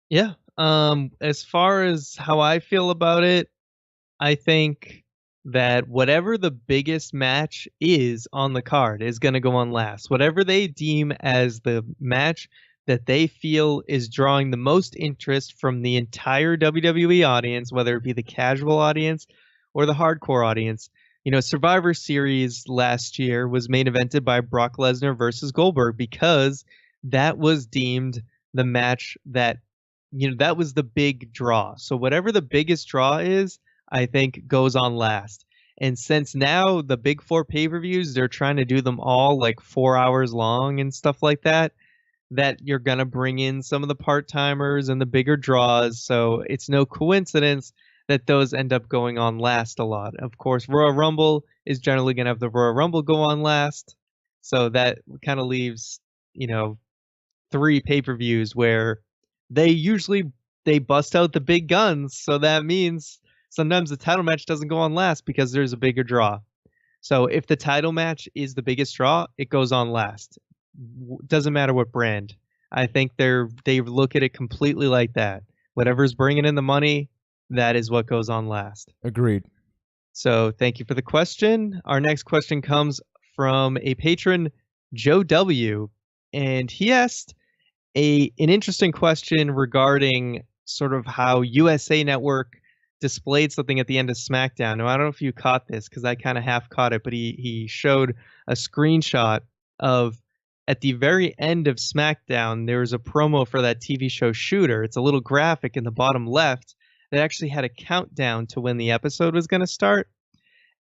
Yeah. As far as how I feel about it, I think that whatever the biggest match is on the card is going to go on last. Whatever they deem as the match that they feel is drawing the most interest from the entire WWE audience, whether it be the casual audience or the hardcore audience. You know, Survivor Series last year was main evented by Brock Lesnar versus Goldberg because that was deemed the match that, you know, that was the big draw. So whatever the biggest draw is, I think goes on last. And since now the big 4 pay-per-views, they're trying to do them all like 4 hours long and stuff like that, that you're going to bring in some of the part-timers and the bigger draws. So it's no coincidence that those end up going on last a lot. Of course, Royal Rumble is generally going to have the Royal Rumble go on last. So that kind of leaves, you know, 3 pay-per-views where they bust out the big guns. So that means sometimes the title match doesn't go on last because there's a bigger draw. So if the title match is the biggest draw, it goes on last. Doesn't matter what brand. I think they look at it completely like that. Whatever's bringing in the money, that is what goes on last. Agreed. So thank you for the question. Our next question comes from a patron, Joe W. And he asked an interesting question regarding sort of how USA Network displayed something at the end of SmackDown. Now, I don't know if you caught this because I kind of half caught it, but he showed a screenshot of at the very end of SmackDown, there was a promo for that TV show Shooter. It's a little graphic in the bottom left that actually had a countdown to when the episode was going to start.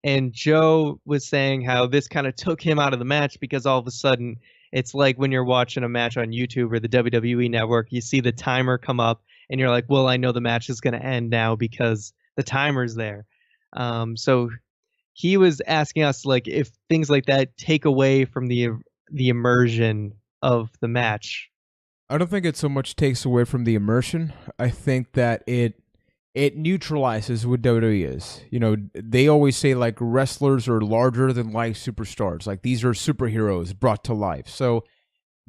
And Joe was saying how this kind of took him out of the match because all of a sudden it's like when you're watching a match on YouTube or the WWE Network, you see the timer come up and you're like, well, I know the match is going to end now because the timer's there. So he was asking us like if things like that take away from the immersion of the match. I don't think it so much takes away from the immersion. I think that it neutralizes what WWE is. You know, they always say like wrestlers are larger than life superstars. Like these are superheroes brought to life. So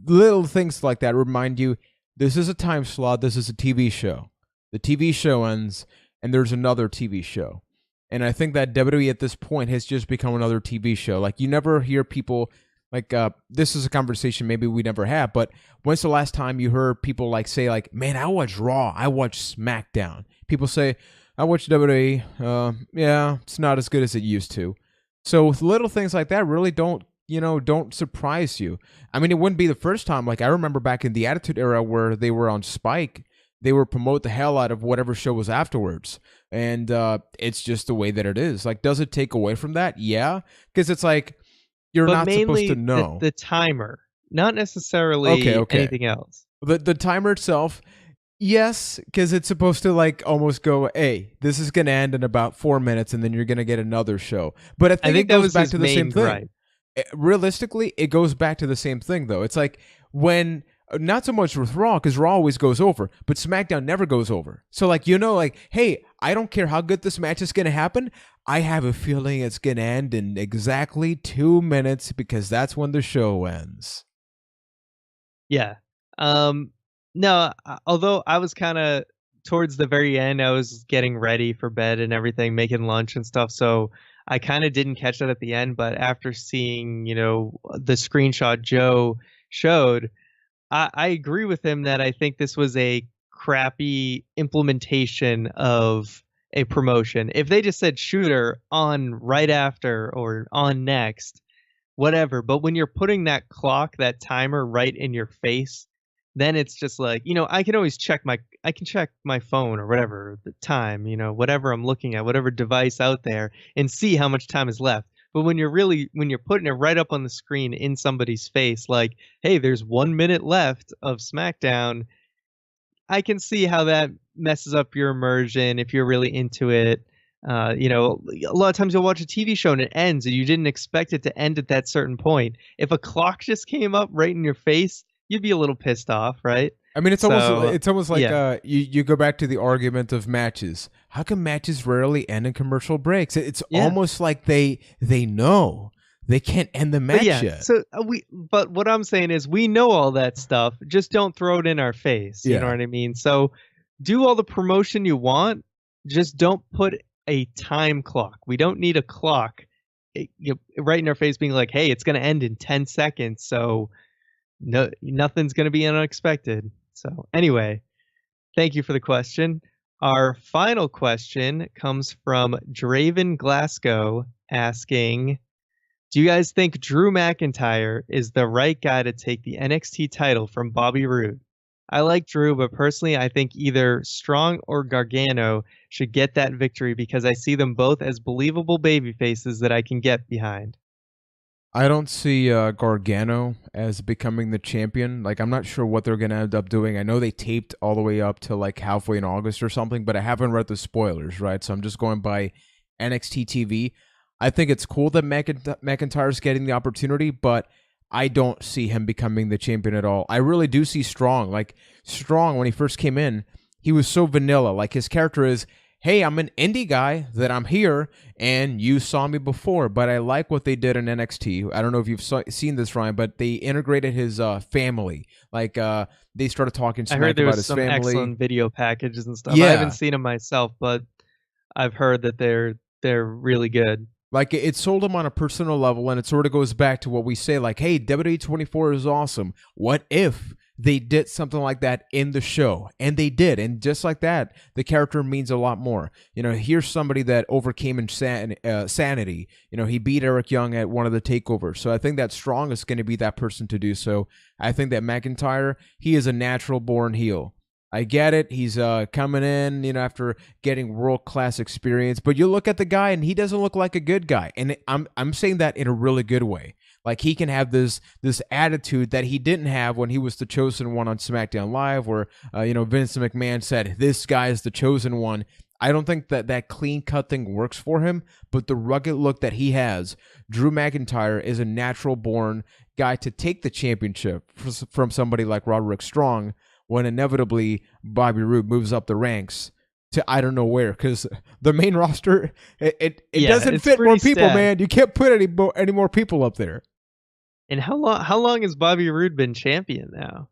little things like that remind you this is a time slot, this is a TV show. The TV show ends and there's another TV show. And I think that WWE at this point has just become another TV show. Like you never hear people like this is a conversation maybe we never have, but when's the last time you heard people like say like, man, I watch Raw, I watch Smackdown. People say, I watch WWE, yeah, it's not as good as it used to. So little things like that really don't surprise you. I mean, it wouldn't be the first time. Like I remember back in the Attitude Era where they were on Spike, they would promote the hell out of whatever show was afterwards. And it's just the way that it is. Like, does it take away from that? Yeah, because it's like, you're not supposed to know. The timer, not necessarily anything else. The timer itself, yes, because it's supposed to like almost go, hey, this is going to end in about 4 minutes and then you're going to get another show. But I think it goes back to the same thing. Right. Realistically, it goes back to the same thing, though. It's like when, not so much with Raw, because Raw always goes over, but SmackDown never goes over. So like, like, hey, I don't care how good this match is going to happen. I have a feeling it's going to end in exactly 2 minutes because that's when the show ends. Yeah. No, although I was kind of towards the very end, I was getting ready for bed and everything, making lunch and stuff. So I kind of didn't catch that at the end. But after seeing, the screenshot Joe showed, I agree with him that I think this was a crappy implementation of a promotion. If they just said shooter on right after or on next, whatever. But when you're putting that clock, that timer right in your face, then it's just like, I can always check my phone or whatever, the time, whatever I'm looking at, whatever device out there and see how much time is left. But when you're putting it right up on the screen in somebody's face, like, hey, there's 1 minute left of SmackDown, I can see how that messes up your immersion if you're really into it. A lot of times you'll watch a TV show and it ends and you didn't expect it to end at that certain point. If a clock just came up right in your face, you'd be a little pissed off, right? I mean, it's almost like you go back to the argument of matches. How come matches rarely end in commercial breaks? It's almost like they know they can't end the match yet. So but what I'm saying is we know all that stuff. Just don't throw it in our face. You know what I mean? So do all the promotion you want. Just don't put a time clock. We don't need a clock right in our face being like, hey, it's going to end in 10 seconds. So no, nothing's going to be unexpected. So anyway, thank you for the question. Our final question comes from Draven Glasgow asking, do you guys think Drew McIntyre is the right guy to take the NXT title from Bobby Roode? I like Drew, but personally, I think either Strong or Gargano should get that victory because I see them both as believable babyfaces that I can get behind. I don't see Gargano as becoming the champion. Like, I'm not sure what they're going to end up doing. I know they taped all the way up to like halfway in August or something, but I haven't read the spoilers, right? So I'm just going by NXT TV. I think it's cool that McIntyre's getting the opportunity, but I don't see him becoming the champion at all. I really do see Strong. Like, Strong, when he first came in, he was so vanilla. Like, his character is, hey, I'm an indie guy, that I'm here, and you saw me before, but I like what they did in NXT. I don't know if you've seen this, Ryan, but they integrated his family. Like, they started talking smack about his family. I heard there was some excellent video packages and stuff. Yeah. I haven't seen them myself, but I've heard that they're really good. Like, it sold him on a personal level, and it sort of goes back to what we say, like, hey, WWE 24 is awesome. What if they did something like that in the show? And they did. And just like that, the character means a lot more. Here's somebody that overcame insanity. He beat Eric Young at one of the takeovers. So I think that Strong is going to be that person to do so. I think that McIntyre, he is a natural born heel. I get it. He's coming in, after getting world-class experience. But you look at the guy, and he doesn't look like a good guy. And I'm saying that in a really good way. Like, he can have this attitude that he didn't have when he was the chosen one on SmackDown Live, where Vince McMahon said, "This guy is the chosen one." I don't think that clean-cut thing works for him, but the rugged look that he has, Drew McIntyre is a natural-born guy to take the championship from somebody like Roderick Strong, when inevitably Bobby Roode moves up the ranks to I don't know where, because the main roster, it doesn't fit more people, man. You can't put any more people up there. And how long has Bobby Roode been champion now?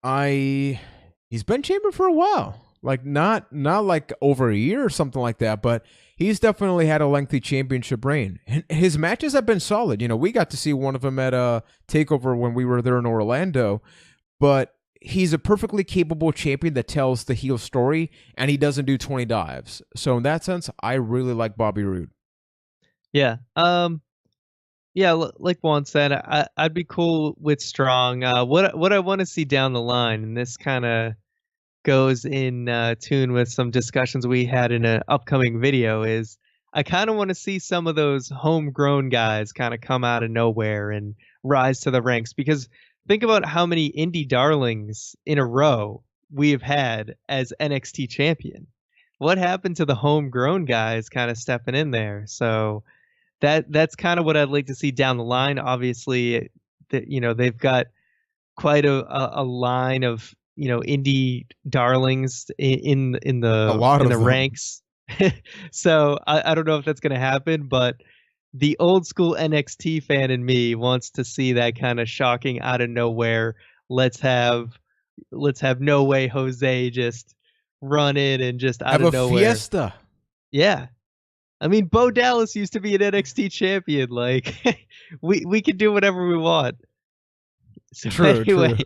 He's been champion for a while. Like not like over a year or something like that, but he's definitely had a lengthy championship reign. And his matches have been solid. We got to see one of them at a TakeOver when we were there in Orlando, but he's a perfectly capable champion that tells the heel story, and he doesn't do 20 dives. So in that sense, I really like Bobby Roode. Yeah. Yeah, like Juan said, I'd be cool with Strong. What I want to see down the line, and this kind of goes in tune with some discussions we had in an upcoming video, is I kind of want to see some of those homegrown guys kind of come out of nowhere and rise to the ranks, because think about how many indie darlings in a row we have had as NXT champion. What happened to the homegrown guys kind of stepping in there? So that's kind of what I'd like to see down the line. Obviously, they've got quite a line of indie darlings in the ranks. So I don't know if that's going to happen, but the old school NXT fan in me wants to see that kind of shocking out of nowhere. Let's have No Way Jose just run in and just out of nowhere. Have a fiesta. Yeah. I mean, Bo Dallas used to be an NXT champion. Like, we can do whatever we want. So anyway,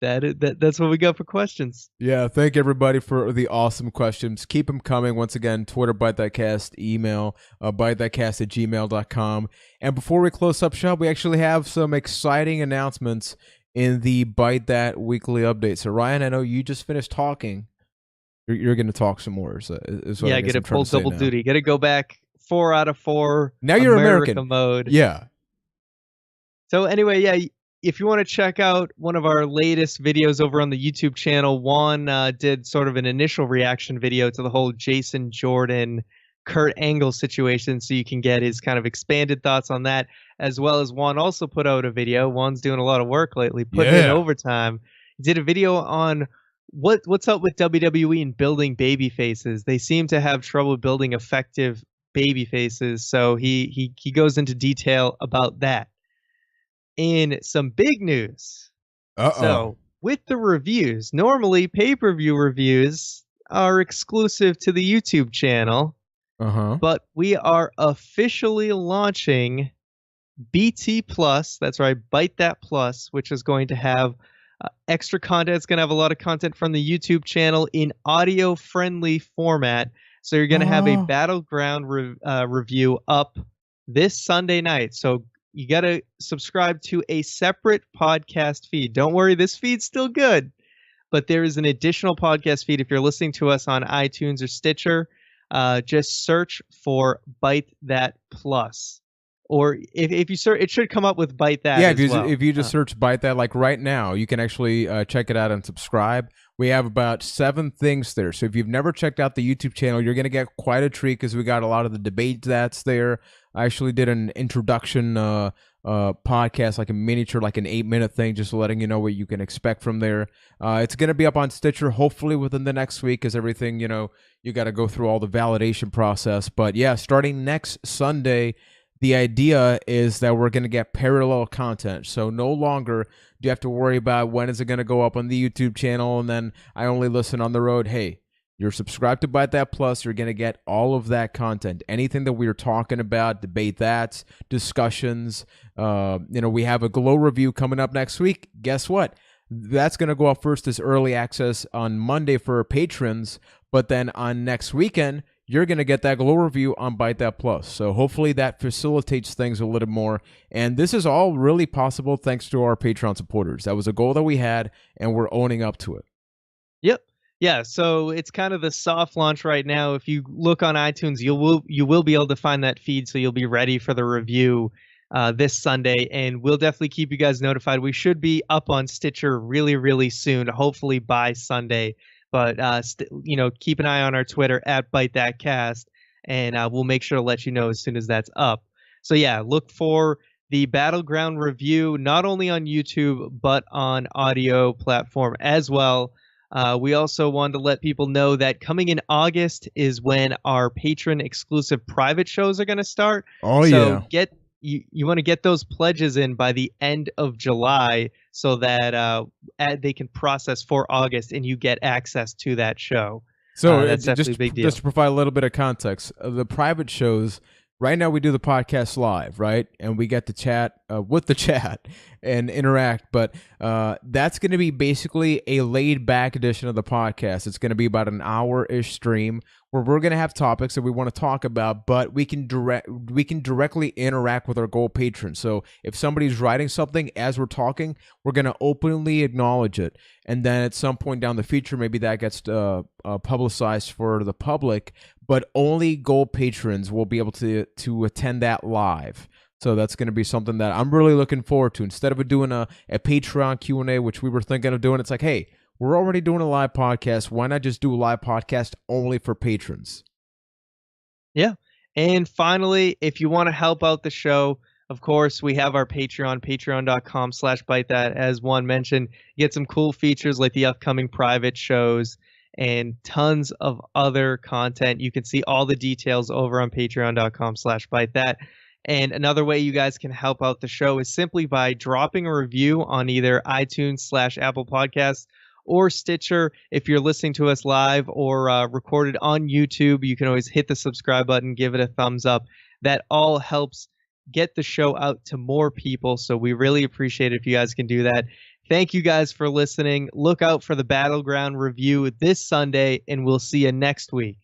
that's what we got for questions. Yeah, thank everybody for the awesome questions. Keep them coming. Once again, Twitter, ByteThatCast, email, ByteThatCast@gmail.com. And before we close up shop, we actually have some exciting announcements in the Byte That weekly update. So, Ryan, I know you just finished talking. You're going to talk some more. Yeah, I get a full double duty. Got to go back 4 out of 4. Now you're American mode. Yeah. So anyway, yeah, if you want to check out one of our latest videos over on the YouTube channel, Juan did sort of an initial reaction video to the whole Jason Jordan, Kurt Angle situation, so you can get his kind of expanded thoughts on that, as well as Juan also put out a video. Juan's doing a lot of work lately, putting in overtime. He did a video on what's up with WWE and building baby faces. They seem to have trouble building effective baby faces, so he goes into detail about that. In some big news. So with the reviews, normally pay-per-view reviews are exclusive to the YouTube channel, but we are officially launching BT Plus. That's right, Byte That Plus, which is going to have extra content. It's going to have a lot of content from the YouTube channel in audio-friendly format. So you're going to have a Battleground review up this Sunday night. So you got to subscribe to a separate podcast feed. Don't worry, this feed's still good, but there is an additional podcast feed. If you're listening to us on iTunes or Stitcher, just search for Byte That Plus. Or if you search, it should come up with Byte That. Yeah, if you just search Byte That, like right now, you can actually check it out and subscribe. We have about 7 things there. So if you've never checked out the YouTube channel, you're going to get quite a treat because we got a lot of the debate that's there. I actually did an introduction podcast, like a miniature, like an 8-minute thing, just letting you know what you can expect from there. It's going to be up on Stitcher, hopefully within the next week, because everything, you got to go through all the validation process. But yeah, starting next Sunday, the idea is that we're going to get parallel content. So no longer do you have to worry about when is it going to go up on the YouTube channel and then I only listen on the road. Hey, you're subscribed to Byte That Plus. You're going to get all of that content. Anything that we're talking about, debate that, discussions. We have a Glow review coming up next week. Guess what? That's going to go up first as early access on Monday for patrons. But then on next weekend, you're going to get that Glow review on Byte That Plus. So hopefully that facilitates things a little more. And this is all really possible thanks to our Patreon supporters. That was a goal that we had, and we're owning up to it. Yep. Yeah, so it's kind of the soft launch right now. If you look on iTunes, you will be able to find that feed, so you'll be ready for the review this Sunday, and we'll definitely keep you guys notified. We should be up on Stitcher really, really soon, hopefully by Sunday. But keep an eye on our Twitter at Byte That Cast, and we'll make sure to let you know as soon as that's up. So yeah, look for the Battleground review not only on YouTube but on audio platform as well. We also wanted to let people know that coming in August is when our patron exclusive private shows are going to start. Oh So yeah. you want to get those pledges in by the end of July so that they can process for August and you get access to that show. So That's definitely a big deal. just to provide a little bit of context, the private shows. Right now, we do the podcast live, right, and we get to chat with the chat and interact. But that's going to be basically a laid-back edition of the podcast. It's going to be about an hour-ish stream where we're going to have topics that we want to talk about, but we can directly interact with our gold patrons. So if somebody's writing something as we're talking, we're going to openly acknowledge it, and then at some point down the future, maybe that gets publicized for the public. But only gold patrons will be able to attend that live. So that's going to be something that I'm really looking forward to. Instead of doing a Patreon Q&A, which we were thinking of doing, it's like, hey, we're already doing a live podcast. Why not just do a live podcast only for patrons? Yeah. And finally, if you want to help out the show, of course, we have our Patreon, patreon.com/bytethat. As Juan mentioned, you get some cool features like the upcoming private shows and tons of other content. You can see all the details over on patreon.com/bytethat. And another way you guys can help out the show is simply by dropping a review on either iTunes/Apple Podcasts or Stitcher. If you're listening to us live or recorded on YouTube, you can always hit the subscribe button, give it a thumbs up. That all helps get the show out to more people. So we really appreciate it if you guys can do that. Thank you guys for listening. Look out for the Battleground review this Sunday, and we'll see you next week.